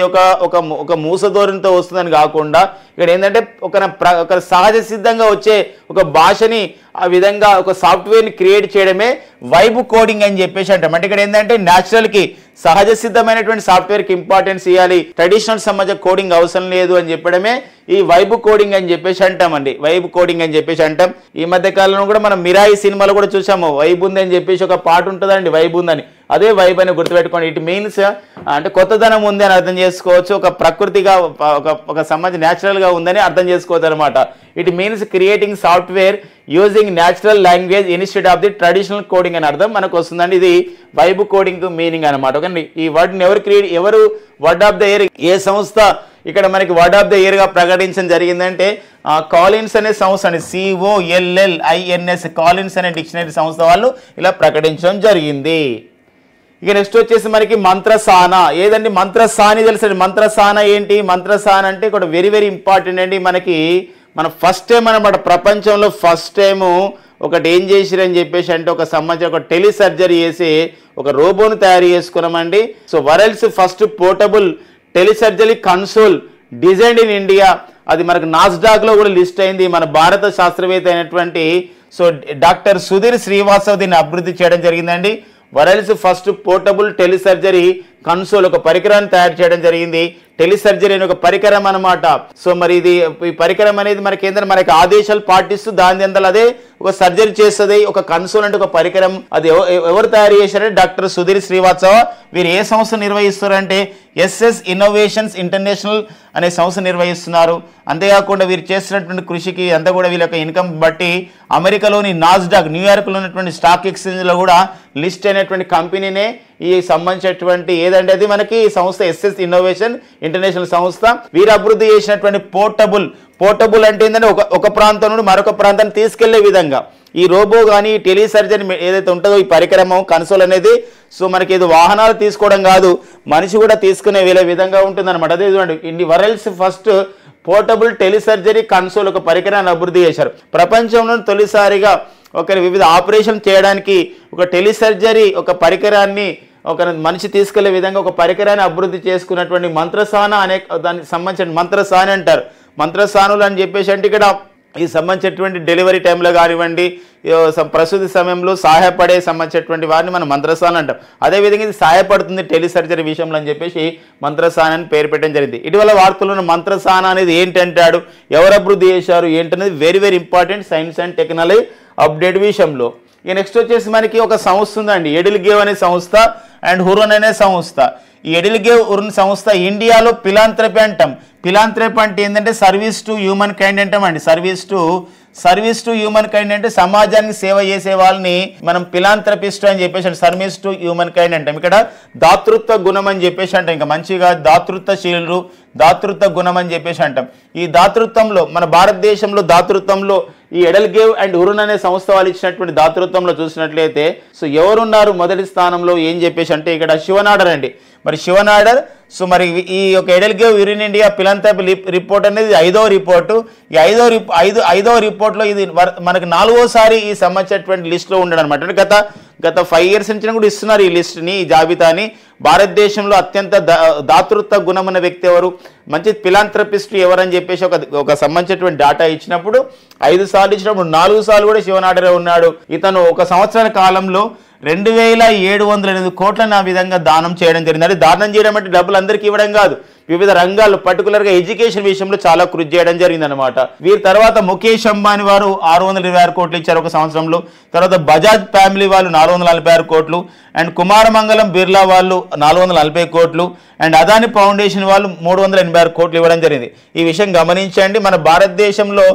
ఒక మూస ధోరణితో వస్తుందని కాకుండా ఇక్కడ ఏంటంటే ఒక సహజ సిద్ధంగా వచ్చే ఒక భాషని ఆ విధంగా ఒక సాఫ్ట్వేర్ని క్రియేట్ చేయడమే వైబ్ కోడింగ్ అని చెప్పేసి అంటాం. అంటే ఇక్కడ ఏంటంటే న్యాచురల్కి సహజ సిద్ధమైనటువంటి సాఫ్ట్వేర్కి ఇంపార్టెన్స్ ఇవ్వాలి, ట్రెడిషనల్ సమాజ కోడింగ్ అవసరం లేదు అని చెప్పడమే ఈ వైబ్ కోడింగ్ అని చెప్పేసి అంటామండి. వైబ్ కోడింగ్ అని చెప్పేసి అంటాం. ఈ మధ్య కాలంలో కూడా మనం మిరాయి సినిమాలో కూడా చూసాము, వైబ్ ఉంది అని చెప్పేసి ఒక పాట ఉంటుందండి, వైబ్ ఉందని. అదే వైబ్ అని గుర్తుపెట్టుకోండి. ఇట్ మీన్స్ అంటే కొత్తదనం ఉంది అని అర్థం చేసుకోవచ్చు, ఒక ప్రకృతిగా ఒక సమాజం న్యాచురల్గా ఉందని అర్థం చేసుకోవచ్చు అనమాట. It means creating software using natural language instead of the traditional coding అని అర్థం మనకు వస్తుందండి. ఇది వైబ్ కోడింగ్ మీనింగ్ అనమాట. ఓకే, ఈ వర్డ్ని ఎవరు వర్డ్ ఆఫ్ ద ఇయర్ ఏ సంస్థ ఇక్కడ మనకి వర్డ్ ఆఫ్ ద ఇయర్గా ప్రకటించడం జరిగిందంటే కాలిన్స్ అనే సంస్థ అండి, COLLINS కాలిన్స్ అనే డిక్షనరీ సంస్థ వాళ్ళు ఇలా ప్రకటించడం జరిగింది. ఇక నెక్స్ట్ వచ్చేసి మనకి మంత్రసాన. ఏదండి మంత్రసాని తెలుసండి. మంత్రసాన ఏంటి? మంత్రసాన అంటే ఇక్కడ వెరీ వెరీ ఇంపార్టెంట్ అండి. మన ఫస్ట్ టైం అనమాట, ప్రపంచంలో ఫస్ట్ టైము ఒకటి ఏం చేసిరని చెప్పేసి అంటే ఒక సంబంధించిన ఒక టెలిసర్జరీ చేసి ఒక రోబోను తయారు చేసుకున్నామండి. So world's first portable telesurgery console designed in India. అది మనకు నాస్డాక్లో కూడా లిస్ట్ అయింది. మన భారత శాస్త్రవేత్త అయినటువంటి డాక్టర్ సుధీర్ శ్రీవాస్తవ్ దీన్ని అభివృద్ధి చేయడం జరిగిందండి. World's first portable telesurgery console ఒక పరికరాన్ని తయారు చేయడం జరిగింది. టెలిసర్జరీ అనే ఒక పరికరం అనమాట. సో మరి ఈ పరికరం అనేది మనకి ఆదేశాలు పాటిస్తూ దాని అందరూ అదే ఒక సర్జరీ చేస్తుంది. ఒక కన్సోల్ అంటే ఒక పరికరం. అది ఎవరు తయారు చేశారంటే డాక్టర్ సుధీర్ శ్రీవాత్సవ. వీరు ఏ సంస్థ నిర్వహిస్తారంటే SS ఇన్నోవేషన్స్ ఇంటర్నేషనల్ అనే సంస్థ నిర్వహిస్తున్నారు. అంతేకాకుండా వీరు చేస్తున్నటువంటి కృషికి అంతా కూడా వీళ్ళ యొక్క ఇన్కమ్ బట్టి అమెరికాలోని నాస్డాక్ న్యూయార్క్లో ఉన్నటువంటి స్టాక్ ఎక్స్చేంజ్లో కూడా లిస్ట్ అయినటువంటి కంపెనీనే ఈ సంబంధించినటువంటి ఏదంటే అది మనకి సంస్థ SS ఇన్నోవేషన్ ఇంటర్నేషనల్ సంస్థ. వీరు అభివృద్ధి చేసినటువంటి పోర్టబుల్ అంటే ఏంటంటే ఒక ప్రాంతం నుండి మరొక ప్రాంతాన్ని తీసుకెళ్లే విధంగా ఈ రోబో కానీ టెలిసర్జరీ ఏదైతే ఉంటుందో ఈ పరికరము కన్సోల్ అనేది సో మనకి ఇది వాహనాలు తీసుకోవడం కాదు, మనిషి కూడా తీసుకునే విధంగా ఉంటుందన్నమాట. అదే చూడండి, ఇండి world's first portable telesurgery console ఒక పరికరాన్ని అభివృద్ధి చేశారు. ప్రపంచంలో తొలిసారిగా వివిధ ఆపరేషన్ చేయడానికి ఒక టెలిసర్జరీ ఒక పరికరాన్ని ఒక మనిషి తీసుకెళ్లే విధంగా ఒక పరికరాన్ని అభివృద్ధి చేసుకున్నటువంటి మంత్రసాన అనే దానికి సంబంధించిన మంత్రసాని అంటారు. మంత్రసానులు అని చెప్పేసి అంటే ఇక్కడ ఈ సంబంధించినటువంటి డెలివరీ టైంలో కానివ్వండి, ప్రసూతి సమయంలో సహాయపడే సంబంధించినటువంటి వారిని మనం మంత్రసాన అంటాం. అదేవిధంగా ఇది సహాయపడుతుంది టెలిసర్జరీ విషయంలో అని చెప్పేసి మంత్రసాన అని పేరు పెట్టడం జరిగింది. ఇటీవల వార్తల్లో ఉన్న మంత్రసాన అనేది ఏంటంటాడు, ఎవరు అభివృద్ధి చేశారు ఏంటనేది very very important science and technology update విషయంలో. ఇక నెక్స్ట్ వచ్చేసి మనకి ఒక సంస్థ ఉందండి, ఎడిల్గేవ్ అనే సంస్థ అండ్ హురన్ అనే సంస్థ. ఈ ఎడిల్గేవ్ హురన్ సంస్థ ఇండియాలో ఫిలాంథ్రపీ అంటాం. ఫిలాంథ్రపీ అంటే ఏంటంటే సర్వీస్ టు హ్యూమన్ కైండ్ అంటామండి. సర్వీస్ టు హ్యూమన్ కైండ్ అంటే సమాజానికి సేవ చేసే వాళ్ళని మనం ఫిలాంథ్రపిస్ట్ అని చెప్పేసి సర్వీస్ టు హ్యూమన్ కైండ్ అంటాం. ఇక్కడ దాతృత్వ గుణం అని చెప్పేసి అంటాం. ఇంకా మంచిగా దాతృత్వశీలు దాతృత్వ గుణం అని చెప్పేసి అంటాం. ఈ దాతృత్వంలో మన భారతదేశంలో దాతృత్వంలో ఈ ఎడల్గేవ్ అండ్ హురన్ అనే సంస్థ వాళ్ళు ఇచ్చినటువంటి దాతృత్వంలో చూసినట్లయితే సో ఎవరున్నారు మొదటి స్థానంలో ఏం చెప్పేసి అంటే ఇక్కడ శివనాడర్ అండి. మరి శివనాడర్ సో మరి ఈ యొక్క ఎడల్గేవ్ హురన్ ఇండియా ఫిలాంథ్రపీ రిపోర్ట్ అనేది 5వ రిపోర్టు. ఈ ఐదవ రిపోర్ట్లో ఇది మనకి 4వసారి ఈ సంబంధించినటువంటి లిస్టులో ఉండడం అనమాట. అంటే గత 5 years నుంచి కూడా ఇస్తున్నారు ఈ లిస్ట్ని, ఈ జాబితాని. భారతదేశంలో అత్యంత దాతృత్వ గుణం ఉన్న వ్యక్తి ఎవరు, మంచి ఫిలాంథ్రపిస్ట్ ఎవరని చెప్పేసి ఒక సంబంధించినటువంటి డాటా ఇచ్చినప్పుడు 5 సార్లు ఇచ్చినప్పుడు 4 సార్లు కూడా శివనాడరే ఉన్నాడు. ఇతను ఒక సంవత్సరాల కాలంలో 2708 కోట్లను ఆ విధంగా దానం చేయడం జరిగింది. అంటే దానం చేయడం అంటే డబ్బులు అందరికీ ఇవ్వడం కాదు, వివిధ రంగాలు పర్టికులర్గా ఎడ్యుకేషన్ విషయంలో చాలా కృషి చేయడం జరిగింది అనమాట. వీరి తర్వాత ముఖేష్ అంబానీ వారు 626 కోట్లు ఇచ్చారు ఒక సంవత్సరంలో. తర్వాత బజాజ్ ఫ్యామిలీ వాళ్ళు 446 కోట్లు అండ్ కుమారమంగళం బిర్లా వాళ్ళు 440 కోట్లు అండ్ అదాని ఫౌండేషన్ వాళ్ళు 386 కోట్లు ఇవ్వడం జరిగింది. ఈ విషయం గమనించండి. మన భారతదేశంలో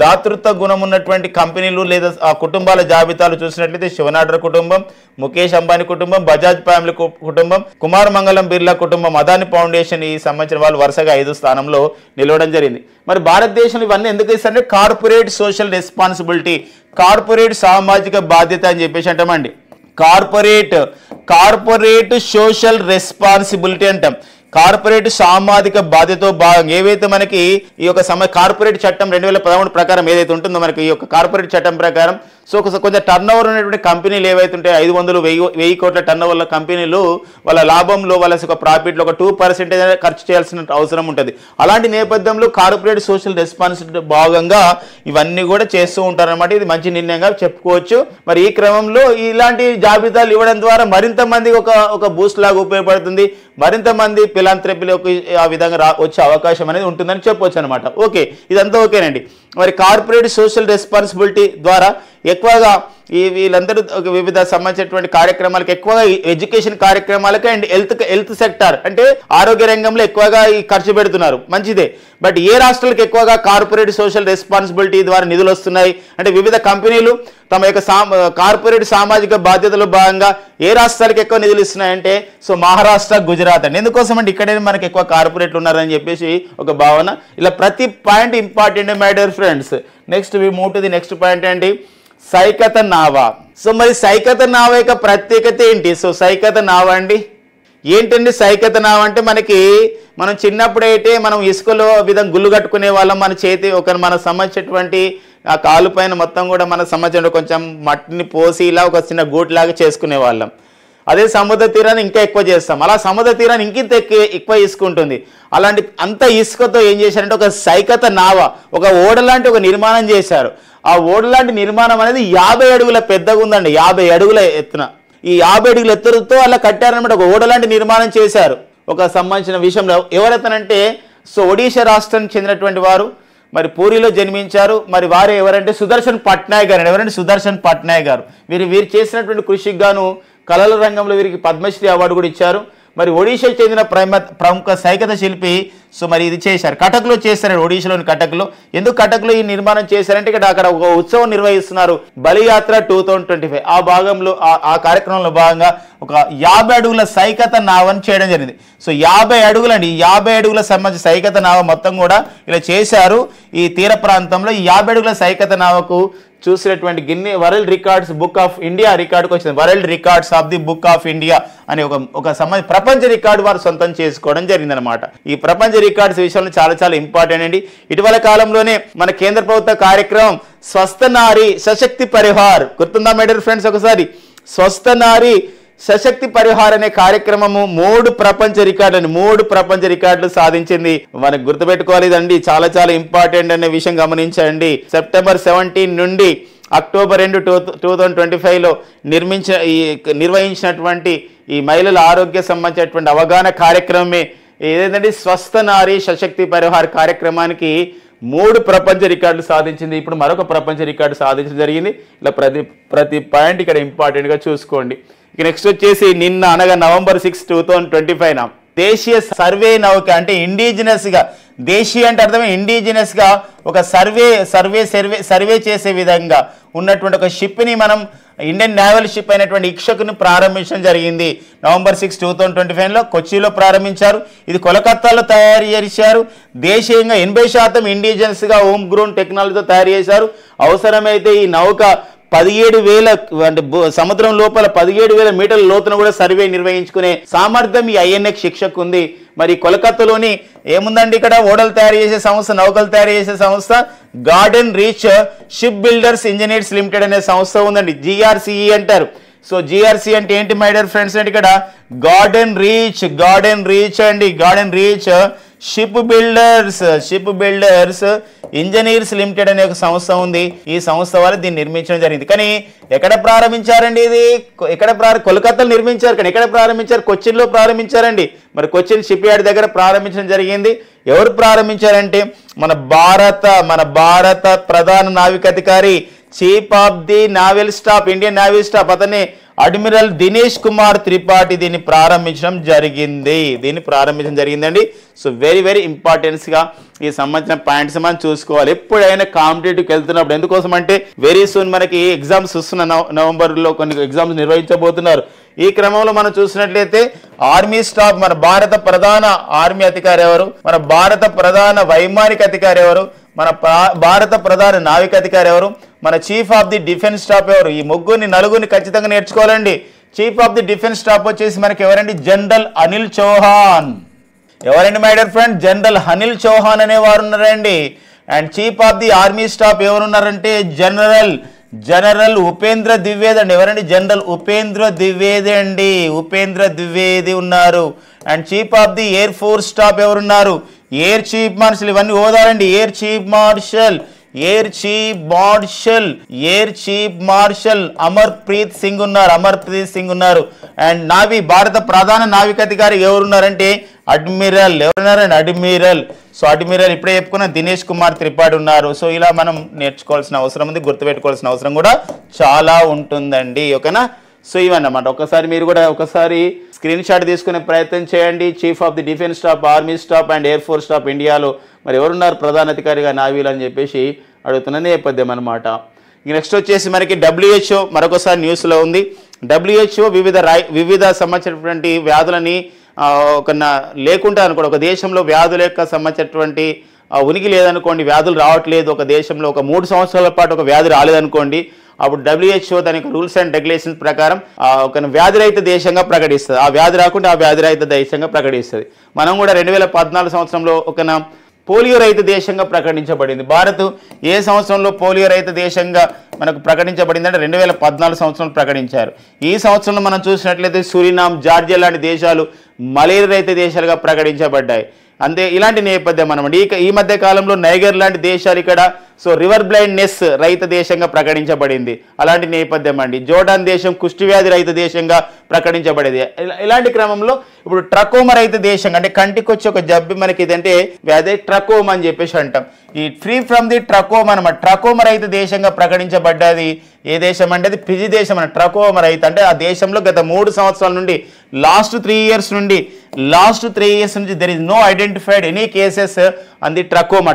దాతృత్వ గుణం ఉన్నటువంటి కంపెనీలు లేదా ఆ కుటుంబాల జాబితాలు చూసినట్లయితే శివనాడర్ కుటుంబం, ముఖేష్ అంబానీ కుటుంబం, బజాజ్ ఫ్యామిలీ కుటుంబం, కుమారమంగళం బిర్లా కుటుంబం, అదాని ఫౌండేషన్ ఈ సంబంధించిన వాళ్ళు వరుసగా 5వ స్థానంలో నిలవడం జరిగింది. మరి భారతదేశంలో ఇవన్నీ ఎందుకు ఇస్తారంటే కార్పొరేట్ సోషల్ రెస్పాన్సిబిలిటీ, కార్పొరేట్ సామాజిక బాధ్యత అని చెప్పేసి అంటామండి. కార్పొరేట్ సోషల్ రెస్పాన్సిబిలిటీ అంటాం. కార్పొరేట్ సామాజిక బాధ్యతతో భాగంగా ఏవైతే మనకి ఈ యొక్క కార్పొరేట్ చట్టం 2013 ప్రకారం ఏదైతే ఉంటుందో మనకి ఈ యొక్క కార్పొరేట్ చట్టం ప్రకారం సో కొంచెం టర్న్ ఓవర్ ఉన్నటువంటి కంపెనీలు ఏవైతే ఉంటాయో 500-1000 కోట్ల టర్న్ ఓవర్ల కంపెనీలు వాళ్ళ లాభంలో వాళ్ళ ప్రాఫిట్లో ఒక 2% ఖర్చు చేయాల్సిన అవసరం ఉంటుంది. అలాంటి నేపథ్యంలో కార్పొరేట్ సోషల్ రెస్పాన్సిబిలిటీ భాగంగా ఇవన్నీ కూడా చేస్తూ ఉంటారన్నమాట. ఇది మంచి నిర్ణయంగా చెప్పుకోవచ్చు. మరి ఈ క్రమంలో ఇలాంటి జాబితాలు ఇవ్వడం ద్వారా మరింత మందికి ఒక బూస్ట్ లాగా ఉపయోగపడుతుంది. మరింత మంది ఫిలాంథ్రపీలోకి ఆ విధంగా వచ్చే అవకాశం అనేది ఉంటుందని చెప్పవచ్చు అనమాట. ఓకే, ఇదంతా ఓకేనండి. మరి కార్పొరేట్ సోషల్ రెస్పాన్సిబిలిటీ ద్వారా ఎక్కువగా వీళ్ళందరూ వివిధ సంబంధించినటువంటి కార్యక్రమాలకు ఎక్కువగా ఎడ్యుకేషన్ కార్యక్రమాలకు అండ్ హెల్త్ సెక్టార్ అంటే ఆరోగ్య రంగంలో ఎక్కువగా ఖర్చు పెడుతున్నారు, మంచిదే. బట్ ఏ రాష్ట్రాలకు ఎక్కువగా కార్పొరేట్ సోషల్ రెస్పాన్సిబిలిటీ ద్వారా నిధులు వస్తున్నాయి అంటే వివిధ కంపెనీలు తమ యొక్క కార్పొరేట్ సామాజిక బాధ్యతలో భాగంగా ఏ రాష్ట్రాలకు ఎక్కువ నిధులు ఇస్తున్నాయంటే సో మహారాష్ట్ర, గుజరాత్ అండి. ఎందుకోసం అంటే ఇక్కడే మనకి ఎక్కువ కార్పొరేట్లు ఉన్నారని చెప్పేసి ఒక భావన. ఇలా ప్రతి point important my dear friends. Next we move to the next point అండి, సైకత నావా. సో మరి సైకత నావా యొక్క ప్రత్యేకత ఏంటి? సో సైకత నావా అండి ఏంటండి? సైకత నావా అంటే మనం చిన్నప్పుడైతే మనం ఇసుకలో విధంగా గుళ్ళు కట్టుకునే వాళ్ళం. మన చేతి మనకు సంబంధించినటువంటి ఆ కాలు పైన మొత్తం కూడా మనకు సంబంధించిన కొంచెం మట్టిని పోసి ఇలా ఒక చిన్న గూట్లాగా చేసుకునే వాళ్ళం. అదే సముద్ర తీరాన్ని ఇంకా ఎక్కువ చేస్తాం. అలా సముద్ర తీరాన్ని ఇంకింత ఎక్కువ ఇసుక ఉంటుంది. అలాంటి అంత ఇసుకతో ఏం చేశారంటే ఒక సైకత నావ, ఒక ఓడ లాంటి ఒక నిర్మాణం చేశారు. ఆ ఓడ లాంటి నిర్మాణం అనేది 50 అడుగుల పెద్దగా ఉందండి, 50 అడుగుల ఎత్తున. ఈ 50 అడుగుల ఎత్తుతో అలా కట్టారనమాట. ఒక ఓడ లాంటి నిర్మాణం చేశారు. ఒక సంబంధించిన విషయంలో ఎవరైతేనంటే సో ఒడిశా రాష్ట్రానికి చెందినటువంటి వారు, మరి పూరిలో జన్మించారు. మరి వారు ఎవరంటే సుదర్శన్ పట్నాయక్ గారు. ఎవరంటే సుదర్శన్ పట్నాయక్ గారు. వీరు చేసినటువంటి కృషికి గాను కళల రంగంలో వీరికి పద్మశ్రీ అవార్డు కూడా ఇచ్చారు. మరి ఒడిశాకు చెందిన ప్రముఖ సైకత శిల్పి సో మరి ఇది చేశారు. కటక్లో చేశారు, ఒడిశాలోని కటక్లో. ఎందుకు కటక్లో ఈ నిర్మాణం చేశారంటే అక్కడ ఒక ఉత్సవం నిర్వహిస్తున్నారు, బలియాత్ర 2025. ఆ భాగంలో ఆ కార్యక్రమంలో భాగంగా ఒక 50 అడుగుల సైకత నావని చేయడం జరిగింది. సో 50 అడుగులు అండి, 50 అడుగుల సంబంధించి సైకత నావ మొత్తం కూడా ఇలా చేశారు. ఈ తీర ప్రాంతంలో ఈ 50 అడుగుల సైకత నావకు చూసినటువంటి Guinness world records book of India రికార్డుకు వచ్చింది. World records of the book of India అనే ఒక సంబంధించి ప్రపంచ రికార్డు వారు సొంతం చేసుకోవడం జరిగిందనమాట. ఈ ప్రపంచ రికార్డ్స్ విషయంలో చాలా ఇంపార్టెంట్ అండి. ఇటీవల కాలంలోనే మన కేంద్ర ప్రభుత్వ కార్యక్రమం స్వస్థ నారీ సశక్తి పరిహార్ గుర్తుందా మై డియర్ ఫ్రెండ్స్? ఒకసారి స్వస్థ నారీ సశక్తి పరిహార్ అనే కార్యక్రమము 3 ప్రపంచ రికార్డులు సాధించింది. మనకు గుర్తుపెట్టుకోవాలి ఇదండి, చాలా ఇంపార్టెంట్ అనే విషయం గమనించండి. సెప్టెంబర్ 17 నుండి అక్టోబర్ 2, 2025లో నిర్వహించినటువంటి ఈ మహిళల ఆరోగ్య సంబంధించినటువంటి అవగాహన కార్యక్రమమే ఏదైతే స్వస్థ నారీ సశక్తి పరిహార్ కార్యక్రమానికి 3 ప్రపంచ రికార్డులు సాధించింది. ఇప్పుడు మరొక ప్రపంచ రికార్డు సాధించడం జరిగింది. ఇలా ప్రతి పాయింట్ ఇక్కడ ఇంపార్టెంట్గా చూసుకోండి. ఇక నెక్స్ట్ వచ్చేసి నిన్న అనగా నవంబర్ 6, 2025 దేశీయ సర్వే నౌక అంటే ఇండిజినస్గా, దేశీయ అంటే అర్థమే ఇండిజినస్గా ఒక సర్వే చేసే విధంగా ఉన్నటువంటి ఒక షిప్ని మనం ఇండియన్ నేవల్ షిప్ అయినటువంటి ఇక్షకును ప్రారంభించడం జరిగింది. నవంబర్ 6, 2025లో కొచ్చిలో ప్రారంభించారు. ఇది కోలకత్తాలో తయారు చేశారు. దేశీయంగా 80% ఇండిజినస్గా హోమ్ గ్రోన్ టెక్నాలజీతో తయారు చేశారు. అవసరమైతే ఈ నౌక 17,000 అంటే సముద్రం లోపల 17,000 మీటర్ల లోతున కూడా సర్వే నిర్వహించుకునే సామర్థ్యం ఈ ఐఎన్ఎక్స్ శిక్షకు ఉంది. మరి కోలకత్తాలోని ఏముందండి ఇక్కడ ఓడలు తయారు చేసే సంస్థ, నౌకలు తయారు చేసే సంస్థ garden reach ship builders engineers limited అనే సంస్థ ఉందండి. GRCE అంటారు. సో GRCE అంటే ఏంటి మై డియర్ ఫ్రెండ్స్ అంటే ఇక్కడ గార్డెన్ రీచ్ అండి, garden reach ship builders engineers limited అనే ఒక సంస్థ ఉంది. ఈ సంస్థ వాళ్ళు దీన్ని నిర్మించడం జరిగింది. కానీ ఎక్కడ ప్రారంభించారండి? ఇది కోల్కతాలో నిర్మించారు. కానీ ఎక్కడ ప్రారంభించారు? కొచ్చిన్లో ప్రారంభించారండి. మరి కొచ్చిన్ షిప్ యార్డ్ దగ్గర ప్రారంభించడం జరిగింది. ఎవరు ప్రారంభించారంటే మన భారత ప్రధాన నావికాధికారి, chief of the naval staff, Indian naval staff, అతన్ని అడ్మిరల్ దినేష్ కుమార్ త్రిపాఠి దీన్ని ప్రారంభించడం జరిగిందండి. సో వెరీ ఇంపార్టెన్స్గా ఈ సంబంధించిన పాయింట్స్ మనం చూసుకోవాలి. ఎప్పుడైనా కాంపిటేటివ్కి వెళ్తున్నప్పుడు. ఎందుకోసం అంటే వెరీ సూన్ మనకి ఎగ్జామ్స్ వస్తున్న నవంబర్లో కొన్ని ఎగ్జామ్స్ నిర్వహించబోతున్నారు. ఈ క్రమంలో మనం చూసినట్లయితే ఆర్మీ స్టాఫ్, మన భారత ప్రధాన ఆర్మీ అధికారి ఎవరు, మన భారత ప్రధాన వైమానిక అధికారి ఎవరు, మన భారత ప్రధాన నావిక అధికారి ఎవరు, మన chief of the defence staff ఎవరు, ఈ నలుగురిని ఖచ్చితంగా నేర్చుకోవాలండి. Chief of the defence staff వచ్చేసి మనకి ఎవరండి? జనరల్ అనిల్ చౌహాన్. ఎవరండి my dear friend? General Anil Chauhan అనేవారు ఉన్నారండి. And chief of the army staff ఎవరున్నారంటే జనరల్ ఉపేంద్ర ద్వివేది అండి. ఎవరండి? జనరల్ ఉపేంద్ర ద్వివేది అండి. ఉపేంద్ర ద్వివేది ఉన్నారు. And chief of the air force staff ఎవరున్నారు? Air chief marshal. ఇవన్నీ హోదాలండి. Air chief marshal Amarpreet Singh ఉన్నారు. అండ్ నావీ భారత ప్రధాన నావికాధికారి ఎవరున్నారంటే అడ్మిరల్. సో అడ్మిరల్ ఇప్పుడే చెప్పుకున్న దినేష్ కుమార్ త్రిపాఠి ఉన్నారు. సో ఇలా మనం నేర్చుకోవాల్సిన అవసరం ఉంది, గుర్తుపెట్టుకోవాల్సిన అవసరం కూడా చాలా ఉంటుందండి. ఓకేనా? సో ఇవన్నమాట. మీరు కూడా ఒకసారి స్క్రీన్ షాట్ తీసుకునే ప్రయత్నం చేయండి. Chief of the defence staff, army staff and air force staff ఇండియాలో మరి ఎవరున్నారు ప్రధాన అధికారిగా నావీలు అని చెప్పేసి అడుగుతున్న నేపథ్యం అనమాట. నెక్స్ట్ వచ్చేసి మనకి WHO మరొకసారి న్యూస్లో ఉంది. WHO వివిధ సంబంధించినటువంటి వ్యాధులని లేకుండా అనుకోండి, ఒక దేశంలో వ్యాధుల యొక్క సంబంధించినటువంటి ఉనికి లేదనుకోండి, వ్యాధులు రావట్లేదు ఒక దేశంలో, ఒక 3 సంవత్సరాల పాటు ఒక వ్యాధి రాలేదనుకోండి, అప్పుడు WHO దాని యొక్క రూల్స్ అండ్ రెగ్యులేషన్స్ ప్రకారం ఒక వ్యాధిరహిత దేశంగా ప్రకటిస్తుంది. ఆ వ్యాధి రాకుండా ఆ వ్యాధిరహిత దేశంగా ప్రకటిస్తుంది. మనం కూడా 2014 సంవత్సరంలో ఒక పోలియో రహిత దేశంగా ప్రకటించబడింది. భారత్ ఏ సంవత్సరంలో పోలియో రహిత దేశంగా మనకు ప్రకటించబడింది అంటే 2014 సంవత్సరంలో ప్రకటించారు. ఈ సంవత్సరంలో మనం చూసినట్లయితే సురినామ్, జార్జియా లాంటి దేశాలు మలేరియా రహిత దేశాలుగా ప్రకటించబడ్డాయి. అంతే ఇలాంటి నేపథ్యం అనమాట. ఈ మధ్య కాలంలో నైగర్ లాంటి దేశాలు ఇక్కడ రివర్ బ్లైండ్నెస్ రహిత దేశంగా ప్రకటించబడింది. అలాంటి నేపథ్యం అండి. జోర్డాన్ దేశం కుష్టి వ్యాధి రహిత దేశంగా ప్రకటించబడేది. ఇలాంటి క్రమంలో ఇప్పుడు ట్రకోమా రహిత దేశంగా, అంటే కంటికి వచ్చి ఒక జబ్బు మనకి ఇదంటే వ్యాధి ట్రకోమా అని చెప్పేసి అంటాం. ఈ ఫ్రీ ఫ్రమ్ ది ట్రకోమా అనమాట. ట్రకోమా రహిత దేశంగా ప్రకటించబడ్డది ఏ దేశం అంటే అది ఫిజీ దేశం అన్న. ట్రకోమా రహిత అంటే ఆ దేశంలో గత 3 సంవత్సరాల నుండి లాస్ట్ 3 ఇయర్స్ నుంచి there is no identified any cases on the trachoma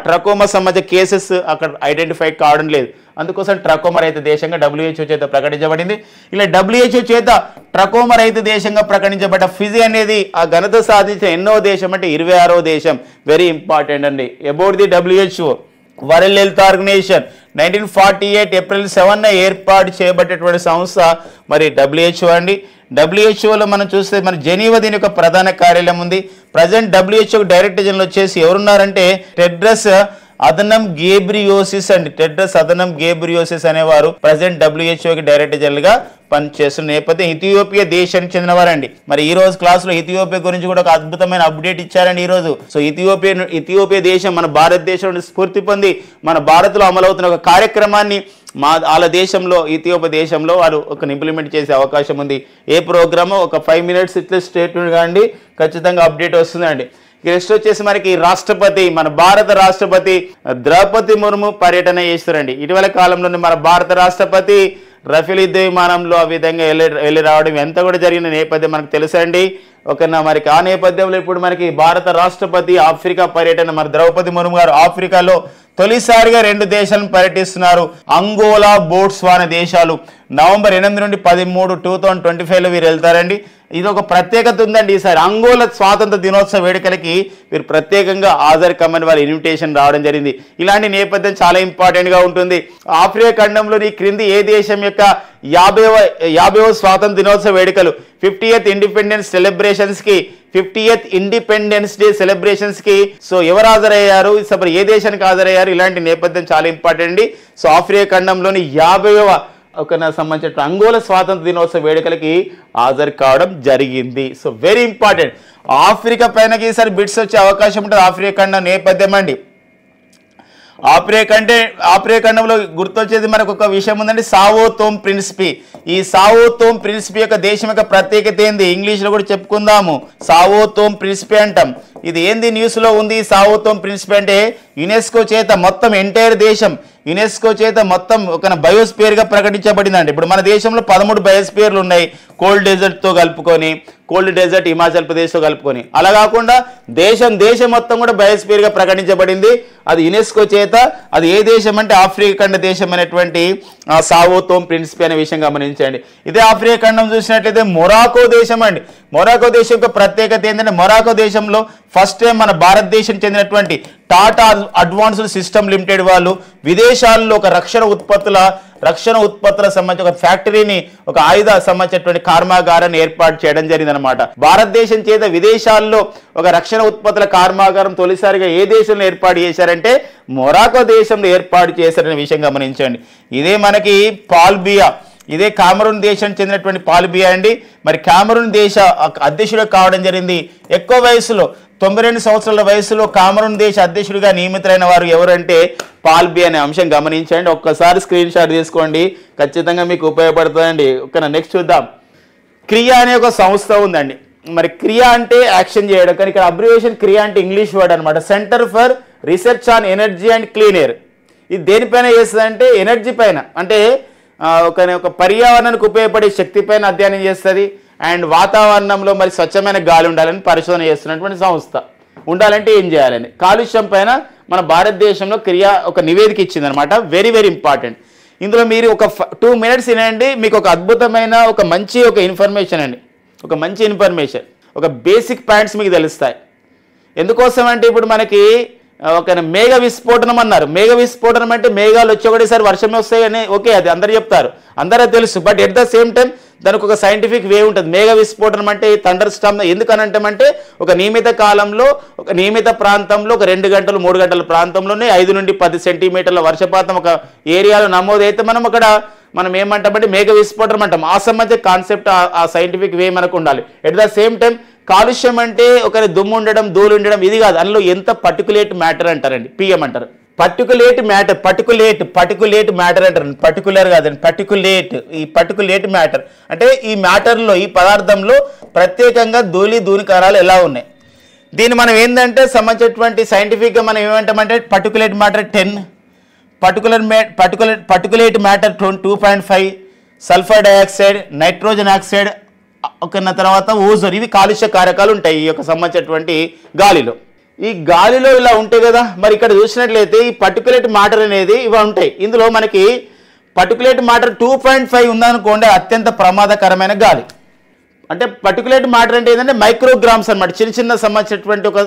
సంబంధించిన కేసెస్ అక్కడ ఐడెంటిఫై కావడం లేదు. అందుకోసం ట్రకోమా రహిత దేశంగా WHO చేత ప్రకటించబడింది. ఇలా WHO చేత ట్రకోమా రహిత దేశంగా ప్రకటించబడ్డ ఫిజీ అనేది ఆ ఘనత సాధించిన ఎన్నో దేశం అంటే 26వ దేశం. వెరీ ఇంపార్టెంట్ అండి. About the WHO world health organisation 1948 April 7న ఏర్పాటు చేయబడ్డటువంటి సంస్థ మరి WHO అండి. WHOలో మనం చూస్తే మన జెనీవా దీని యొక్క ప్రధాన కార్యాలయం ఉంది. ప్రజెంట్ WHO డైరెక్టర్ జనరల్ వచ్చేసి ఎవరున్నారంటే టెడ్రస్ అదనం గేబ్రియోసిస్ అనేవారు ప్రజెంట్ WHO డైరెక్టర్ జనరల్ గా పనిచేస్తున్న నేపథ్యం. ఇథియోపియా దేశానికి చెందినవారండి. మరి ఈ రోజు క్లాస్ లో ఇథియోపియా గురించి కూడా ఒక అద్భుతమైన అప్డేట్ ఇచ్చారండి ఈ రోజు. సో ఇథియోపియా దేశం మన భారతదేశం నుండి స్ఫూర్తి పొంది మన భారత్ లో అమలవుతున్న ఒక కార్యక్రమాన్ని వాళ్ళ దేశంలో ఇథియోపియా దేశంలో వారు ఒక ఇంప్లిమెంట్ చేసే అవకాశం ఉంది. ఏ ప్రోగ్రామో ఒక 5 minutes ఇట్లా స్టేట్మెంట్ కాండి, ఖచ్చితంగా అప్డేట్ వస్తుందండి. నెక్స్ట్ వచ్చేసి మనకి రాష్ట్రపతి, మన భారత రాష్ట్రపతి ద్రౌపది ముర్ము పర్యటన చేస్తారండి. ఇటీవల కాలంలోనే మన భారత రాష్ట్రపతి రఫేల్ యుద్ధ విమానంలో ఆ విధంగా వెళ్ళి రావడం ఎంత కూడా జరిగిన నేపథ్యం మనకు తెలుసండి. ఓకేనా? మరి ఆ నేపథ్యంలో ఇప్పుడు మనకి భారత రాష్ట్రపతి ఆఫ్రికా పర్యటన, మరి ద్రౌపది ముర్ము గారు ఆఫ్రికాలో తొలిసారిగా 2 దేశాలను పర్యటిస్తున్నారు. అంగోలా, బోట్స్వానా దేశాలు నవంబర్ 8 నుండి 13, 2025లో వీరు వెళ్తారండి. ఇది ఒక ప్రత్యేకత ఉందండి. ఈసారి అంగోలా స్వాతంత్ర దినోత్సవ వేడుకలకి వీరు ప్రత్యేకంగా హాజరు కమ్మని వారి ఇన్విటేషన్ రావడం జరిగింది. ఇలాంటి నేపథ్యం చాలా ఇంపార్టెంట్గా ఉంటుంది. ఆఫ్రికా ఖండంలోని క్రింది ఏ దేశం యొక్క 50వ స్వాతంత్ర దినోత్సవ వేడుకలు 50th ఇండిపెండెన్స్ సెలబ్రేషన్స్కి 50th ఇండిపెండెన్స్ డే సెలబ్రేషన్స్కి సో ఎవరు హాజరయ్యారు, ఏ దేశానికి హాజరయ్యారు, ఇలాంటి నేపథ్యం చాలా ఇంపార్టెంట్ అండి. సో ఆఫ్రికా ఖండంలోని 50వ సంబంధించిన అంగోలా స్వాతంత్ర దినోత్సవ వేడుకలకి హాజరు కావడం జరిగింది. So very important. ఆఫ్రికా పైనకి ఈసారి బిట్స్ వచ్చే అవకాశం ఉంటుంది. ఆఫ్రికా ఖండం నేపథ్యం అండి. ఆఫ్రికా ఖండంలో గుర్తొచ్చేది మనకు ఒక విషయం ఉందండి, సావో తోమ్ ప్రిన్సిపీ. ఈ సావో తోమ్ ప్రిన్సిపీ యొక్క దేశం యొక్క ప్రత్యేకత ఏంది ఇంగ్లీష్లో కూడా చెప్పుకుందాము. సావో తోమ్ ప్రిన్సిపీ అంటాం. ఇది ఏంది న్యూస్లో ఉంది. సావో తోమ్ ప్రిన్సిపీ అంటే యునెస్కో చేత మొత్తం ఎంటైర్ దేశం యునెస్కో చేత మొత్తం ఒక బయోస్పియర్గా ప్రకటించబడిందండి. ఇప్పుడు మన దేశంలో 13 బయోస్పియర్లు ఉన్నాయి, కోల్డ్ డెజర్ట్తో కలుపుకొని, కోల్డ్ డెజర్ట్ హిమాచల్ ప్రదేశ్తో కలుపుకొని. అలా కాకుండా దేశం మొత్తం కూడా బయోస్పియర్గా ప్రకటించబడింది. అది యునెస్కో చేత. అది ఏ దేశం అంటే ఆఫ్రికా ఖండ దేశం అనేటువంటి సావో తోమ్ ప్రిన్సిపీ అనే విషయం గమనించండి. ఇదే ఆఫ్రికా ఖండం చూసినట్లయితే మొరాకో దేశం అండి. మొరాకో దేశం యొక్క ప్రత్యేకత ఏంటంటే మొరాకో దేశంలో ఫస్ట్ టైం మన భారతదేశం చెందినటువంటి టాటా అడ్వాన్స్డ్ సిస్టమ్ లిమిటెడ్ వాళ్ళు విదేశాల్లో ఒక రక్షణ ఉత్పత్తుల సంబంధించి ఒక ఫ్యాక్టరీని, ఒక ఆయుధ సంబంధించినటువంటి కర్మాగారాన్ని ఏర్పాటు చేయడం జరిగిందనమాట. భారతదేశం చేత విదేశాల్లో ఒక రక్షణ ఉత్పత్తుల కర్మాగారం తొలిసారిగా ఏ దేశంలో ఏర్పాటు చేశారంటే మొరాకో దేశంలో ఏర్పాటు చేశారనే విషయం గమనించండి. ఇదే మనకి పాల్బియా, ఇదే కామరూన్ దేశానికి చెందినటువంటి పాల్బియా అండి. మరి కామరూన్ దేశ అధ్యక్షుడు కావడం జరిగింది. ఎక్కువ వయసులో 92 సంవత్సరాల వయసులో కామరూన్ దేశ అధ్యక్షుడిగా నియమితులైన వారు ఎవరంటే పాల్బియా అనే అంశం గమనించండి. ఒక్కసారి స్క్రీన్ షాట్ తీసుకోండి, ఖచ్చితంగా మీకు ఉపయోగపడుతుందండి. ఓకేనా, నెక్స్ట్ చూద్దాం. క్రియా అనే ఒక సంస్థ ఉందండి. మరి క్రియా అంటే యాక్షన్ చేయడం, కానీ ఇక్కడ అబ్రివేషన్ క్రియా అంటే ఇంగ్లీష్ వర్డ్ అనమాట. Centre for research on energy and clean air. ఇది దేనిపైన చేస్తుంది అంటే ఎనర్జీ పైన, అంటే ఒక పర్యావరణానికి ఉపయోగపడే శక్తి పైన అధ్యయనం చేస్తుంది. అండ్ వాతావరణంలో మరి స్వచ్ఛమైన గాలి ఉండాలని పరిశోధన చేస్తున్నటువంటి సంస్థ. ఉండాలంటే ఏం చేయాలని కాలుష్యం పైన మన భారతదేశంలో క్రియా ఒక నివేదిక ఇచ్చిందనమాట. Very very important. ఇందులో మీరు ఒక 2 minutes వినండి, మీకు ఒక అద్భుతమైన ఒక మంచి ఇన్ఫర్మేషన్ అండి. ఒక మంచి ఇన్ఫర్మేషన్, ఒక బేసిక్ పాయింట్స్ మీకు తెలుస్తాయి. ఎందుకోసం అంటే ఇప్పుడు మనకి ఒక మేఘ విస్ఫోటనం అన్నారు. మేఘ విస్ఫోటనం అంటే మేఘాలు వచ్చి ఒకటేసారి వర్షమే వస్తాయని ఓకే, అది అందరు చెప్తారు, అందరూ తెలుసు. But at the same time దానికి ఒక సైంటిఫిక్ వే ఉంటుంది. మేఘ విస్ఫోటనం అంటే థండర్ స్టార్మ్ ఎందుకనంటామంటే ఒక నియమిత కాలంలో ఒక నియమిత ప్రాంతంలో ఒక 2 గంటలు 3 గంటల ప్రాంతంలోనే 5 నుండి 10 సెంటీమీటర్ల వర్షపాతం ఒక ఏరియాలో నమోదైతే మనం ఏమంటామంటే మేఘ విస్ఫోటనం అంటాం. ఆ సంబంధించిన కాన్సెప్ట్, ఆ సైంటిఫిక్ వే మనకు ఉండాలి. ఎట్ ద సేమ్ టైం కాలుష్యం అంటే ఒక దుమ్ము ఉండడం, ధూళి ఉండడం ఇది కాదు. అందులో ఎంత పర్టికులేట్ మ్యాటర్ అంటారండి, పిఎం అంటారు. పర్టికులేట్ మ్యాటర్ అంటారు. పర్టికులర్ కాదండి, ఈ పర్టికులేట్ మ్యాటర్ అంటే ఈ మ్యాటర్లో, ఈ పదార్థంలో ప్రత్యేకంగా ధూళి కణాలు ఎలా ఉన్నాయి. దీన్ని మనం ఏంటంటే సంబంధించినటువంటి సైంటిఫిక్గా మనం ఏమంటామంటే particulate matter 10, particulate matter 2.5, sulphur dioxide, nitrogen oxide, ఒక తర్వాత ఓజోన్. ఇవి కాలుష్య కారకాలు ఉంటాయి ఈ యొక్క సంబంధించినటువంటి గాలిలో. ఈ గాలిలో ఇలా ఉంటాయి కదా. మరి ఇక్కడ చూసినట్లయితే ఈ పర్టికులేట్ మ్యాటర్ అనేది ఇవి ఉంటాయి. ఇందులో మనకి పర్టికులేట్ మ్యాటర్ 2.5 ఉందనుకోండి, అత్యంత ప్రమాదకరమైన గాలి. అంటే పర్టికులేట్ మ్యాటర్ అంటే ఏంటంటే మైక్రోగ్రామ్స్ అనమాట, చిన్న సంబంధించినటువంటి ఒక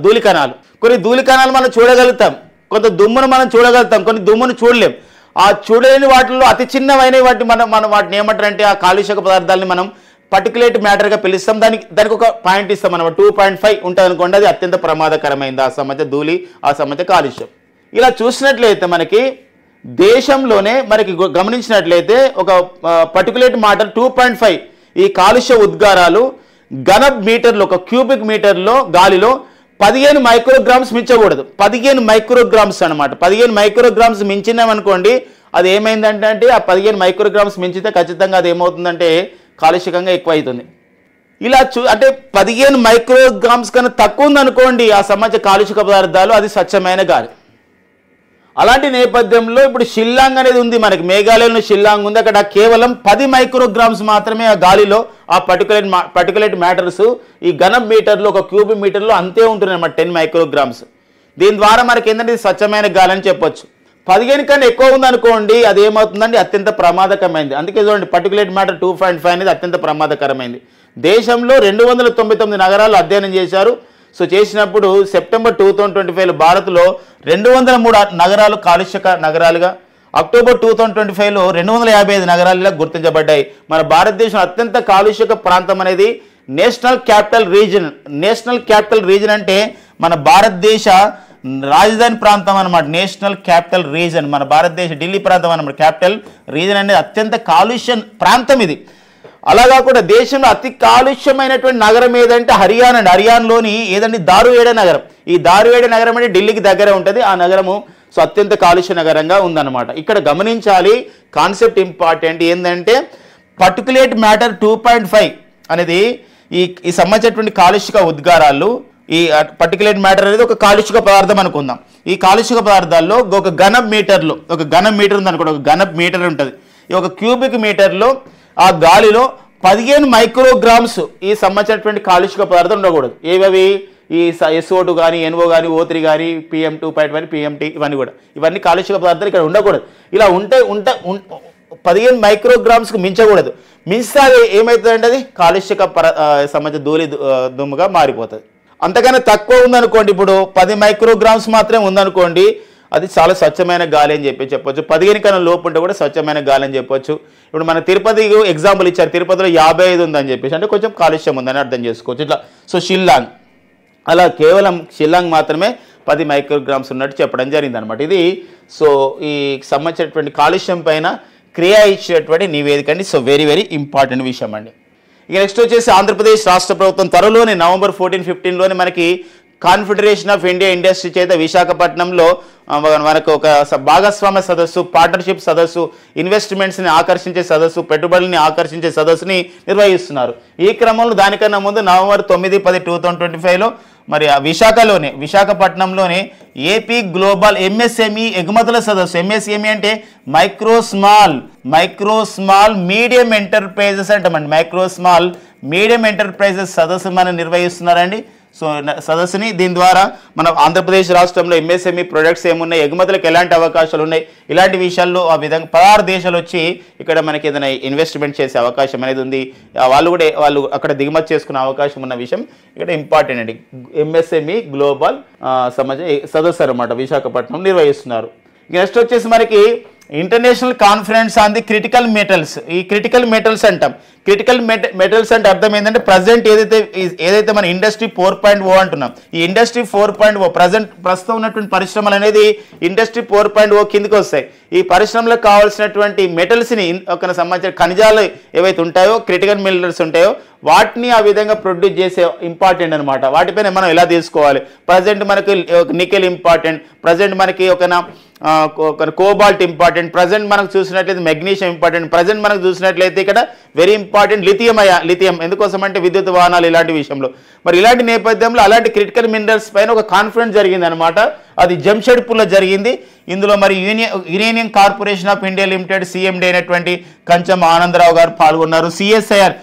ధూళి కణాలు. కొన్ని ధూళి కణాలు మనం చూడగలుగుతాం, కొంత దుమ్మును మనం చూడగలుగుతాం, కొన్ని దుమ్మును చూడలేం. ఆ చూడలేని వాటిల్లో అతి చిన్నవైన మనం వాటిని ఏమంటారంటే ఆ కాలుష్య పదార్థాలని మనం పర్టికులేట్ మ్యాటర్గా పిలుస్తాం. దానికి ఒక పాయింట్ ఇస్తాం మనం. 2.5 ఉంటుంది అనుకోండి, అది అత్యంత ప్రమాదకరమైంది ఆ సంబంధిత ధూళి, ఆ సంబంధిత కాలుష్యం. ఇలా చూసినట్లయితే మనకి దేశంలోనే మనకి గమనించినట్లయితే ఒక పర్టికులేట్ మ్యాటర్ 2.5 ఈ కాలుష్య ఉద్గారాలు ఘన మీటర్లు, ఒక క్యూబిక్ మీటర్లో గాలిలో 15 మైక్రోగ్రామ్స్ మించకూడదు. 15 మైక్రోగ్రామ్స్ అనమాట. 15 మైక్రోగ్రామ్స్ మించినామనుకోండి, అది ఏమైందంటే ఆ 15 మైక్రోగ్రామ్స్ మించితే ఖచ్చితంగా అది ఏమవుతుందంటే కాలుష్యకంగా ఎక్కువ అవుతుంది. ఇలా అంటే 15 మైక్రోగ్రామ్స్ కన్నా తక్కువ ఉందనుకోండి ఆ సంబంధించిన కాలుష్య పదార్థాలు, అది స్వచ్ఛమైన గాలి. అలాంటి నేపథ్యంలో ఇప్పుడు షిల్లాంగ్ అనేది ఉంది మనకి, మేఘాలయంలో షిల్లాంగ్ ఉంది. అక్కడ కేవలం 10 మైక్రోగ్రామ్స్ మాత్రమే ఆ గాలిలో ఆ పర్టికులేట్ మ్యాటర్స్ ఈ ఘన మీటర్లో, ఒక క్యూబిక్ మీటర్లో అంతే ఉంటుంది అన్నమాట, 10 మైక్రోగ్రామ్స్. దీని ద్వారా మనకి ఏంటంటే ఇది స్వచ్ఛమైన గాలి అని చెప్పొచ్చు. 15 కన్నా ఎక్కువ ఉందనుకోండి, అది ఏమవుతుందండి అత్యంత ప్రమాదకరమైంది. అందుకే చూడండి పర్టికులేట్ మ్యాటర్ 2.5 అనేది అత్యంత ప్రమాదకరమైంది. దేశంలో 299 నగరాలు అధ్యయనం చేశారు. సో చేసినప్పుడు సెప్టెంబర్ 2025 భారత్లో 203 నగరాలు కాలుష్య నగరాలుగా, అక్టోబర్ 2025లో 255 నగరాలుగా గుర్తించబడ్డాయి. మన భారతదేశం అత్యంత కాలుష్యక ప్రాంతం అనేది నేషనల్ క్యాపిటల్ రీజన్ అంటే మన భారతదేశ రాజధాని ప్రాంతం అనమాట. నేషనల్ క్యాపిటల్ రీజన్ మన భారతదేశ ఢిల్లీ ప్రాంతం అనమాట. క్యాపిటల్ రీజన్ అనేది అత్యంత కాలుష్య ప్రాంతం ఇది. అలా కాకుండా దేశంలో అతి కాలుష్యమైనటువంటి నగరం ఏదంటే హర్యానా అండి. హర్యానాలోని ఏదండి దారువేడ నగరం. ఈ దారువేడ నగరం అంటే ఢిల్లీకి దగ్గర ఉంటుంది ఆ నగరము. సో అత్యంత కాలుష్య నగరంగా ఉందన్నమాట. ఇక్కడ గమనించాలి కాన్సెప్ట్ ఇంపార్టెంట్ ఏంటంటే పర్టికులేట్ మ్యాటర్ 2.5 అనేది ఈ సంబంధించినటువంటి కాలుష్యక ఉద్గారాలు. ఈ పర్టికులేట్ మ్యాటర్ అనేది ఒక కాలుష్యక పదార్థం అనుకుందాం. ఈ కాలుష్యక పదార్థాల్లో ఒక ఘన మీటర్ ఉంది అనుకోండి, ఒక ఘన మీటర్ ఉంటుంది. ఈ ఒక క్యూబిక్ మీటర్లో ఆ గాలిలో 15 మైక్రోగ్రామ్స్ ఈ సంబంధించినటువంటి కాలుష్యక పదార్థం ఉండకూడదు. ఏవవి ఈ SO2 కానీ, NO కానీ, O3 కానీ, PM2.1, PMT ఇవన్నీ కాలుష్యక పదార్థాలు ఇక్కడ ఉండకూడదు. ఇలా ఉంటే 15 మైక్రోగ్రామ్స్కి మించకూడదు. మించితే అది ఏమవుతుందంటే అది కాలుష్యక సంబంధించిన ధూళి దుమ్ముగా మారిపోతుంది. అంతకన్నా తక్కువ ఉందనుకోండి, ఇప్పుడు 10 మైక్రోగ్రామ్స్ మాత్రమే ఉందనుకోండి, అది చాలా స్వచ్ఛమైన గాలి అని చెప్పొచ్చు. 15 కన్నా లోపు ఉంటే కూడా స్వచ్ఛమైన గాలి అని చెప్పొచ్చు. ఇప్పుడు మన తిరుపతి ఎగ్జాంపుల్ ఇచ్చారు, తిరుపతిలో 55 ఉందని చెప్పేసి, అంటే కొంచెం కాలుష్యం ఉందని అర్థం చేసుకోవచ్చు ఇట్లా. సో షిల్లాంగ్ అలా కేవలం షిల్లాంగ్ మాత్రమే 10 మైక్రోగ్రామ్స్ ఉన్నట్టు చెప్పడం జరిగింది అనమాట. ఇది సో ఈ సంబంధించినటువంటి కాలుష్యం పైన క్రియా ఇచ్చేటువంటి నివేదిక అండి. సో వెరీ వెరీ ఇంపార్టెంట్ విషయం అండి. ఇక నెక్స్ట్ వచ్చేసి ఆంధ్రప్రదేశ్ రాష్ట్ర ప్రభుత్వం త్వరలోనే November 14-15 మనకి కాన్ఫెడరేషన్ ఆఫ్ ఇండియా ఇండస్ట్రీ చేత విశాఖపట్నంలో మనకు ఒక భాగస్వామ్య సదస్సు, పార్ట్నర్షిప్ సదస్సు, ఇన్వెస్ట్మెంట్స్ని ఆకర్షించే సదస్సు, పెట్టుబడుల్ని ఆకర్షించే సదస్సుని నిర్వహిస్తున్నారు. ఈ క్రమంలో దానికన్నా ముందు November 9-10, 2025లో మరి విశాఖపట్నంలోనే ఏపీ గ్లోబల్ ఎంఎస్ఎంఈ ఎగుమతుల సదస్సు, ఎంఎస్ఎంఈ అంటే మైక్రో స్మాల్ మీడియం ఎంటర్ప్రైజెస్ అంటామండి. మైక్రో స్మాల్ మీడియం ఎంటర్ప్రైజెస్ సదస్సు మనం నిర్వహిస్తున్నారండి. సో సదస్సుని దీని ద్వారా మన ఆంధ్రప్రదేశ్ రాష్ట్రంలో ఎంఎస్ఎంఈ ప్రొడక్ట్స్ ఏమున్నాయి, ఎగుమతులకు ఎలాంటి అవకాశాలు ఉన్నాయి, ఇలాంటి విషయాల్లో ఆ విధంగా 16 దేశాలు వచ్చి ఇక్కడ మనకి ఏదైనా ఇన్వెస్ట్మెంట్ చేసే అవకాశం అనేది ఉంది. వాళ్ళు అక్కడ దిగుమతి చేసుకునే అవకాశం ఉన్న విషయం ఇక్కడ ఇంపార్టెంట్ అండి. ఎంఎస్ఎంఈ గ్లోబల్ సదస్సు అనమాట విశాఖపట్నం నిర్వహిస్తున్నారు. నెక్స్ట్ వచ్చేసి మనకి international conference on the critical metals. ఈ క్రిటికల్ మెటల్స్ అంటాం. క్రిటికల్ మెటల్స్ అంటే అర్థం ఏంటంటే ప్రజెంట్ ఏదైతే మన ఇండస్ట్రీ 4.0 అంటున్నాం, ఈ ఇండస్ట్రీ 4.0 ప్రస్తుతం ఉన్నటువంటి పరిశ్రమలు అనేది ఇండస్ట్రీ 4.0 కిందకి వస్తాయి. ఈ పరిశ్రమలకు కావాల్సినటువంటి మెటల్స్ని ఒక సంబంధించిన ఖనిజాలు ఏవైతే ఉంటాయో, క్రిటికల్ మినరల్స్ ఉంటాయో వాటిని ఆ విధంగా ప్రొడ్యూస్ చేసే ఇంపార్టెంట్ అనమాట. వాటిపైన మనం ఎలా తీసుకోవాలి. ప్రజెంట్ మనకి నికెల్ ఇంపార్టెంట్, ప్రజెంట్ మనకి ఒక కోబాల్ట్ ఇంపార్టెంట్, ప్రజెంట్ మనకు చూసినట్లయితే మెగ్నీషియం ఇంపార్టెంట్, ప్రజెంట్ మనకు చూసినట్లయితే ఇక్కడ వెరీ ఇంపార్టెంట్ లిథియం. ఎందుకోసం అంటే విద్యుత్ వాహనాలు ఇలాంటి విషయంలో. మరి ఇలాంటి నేపథ్యంలో అలాంటి క్రిటికల్ మినరల్స్ పైన ఒక కాన్ఫరెన్స్ జరిగింది అనమాట. అది జంషెడ్పూర్లో జరిగింది. ఇందులో మరి uranium corporation of India limited CMD అయినటువంటి కంచం ఆనందరావు గారు పాల్గొన్నారు. CSIR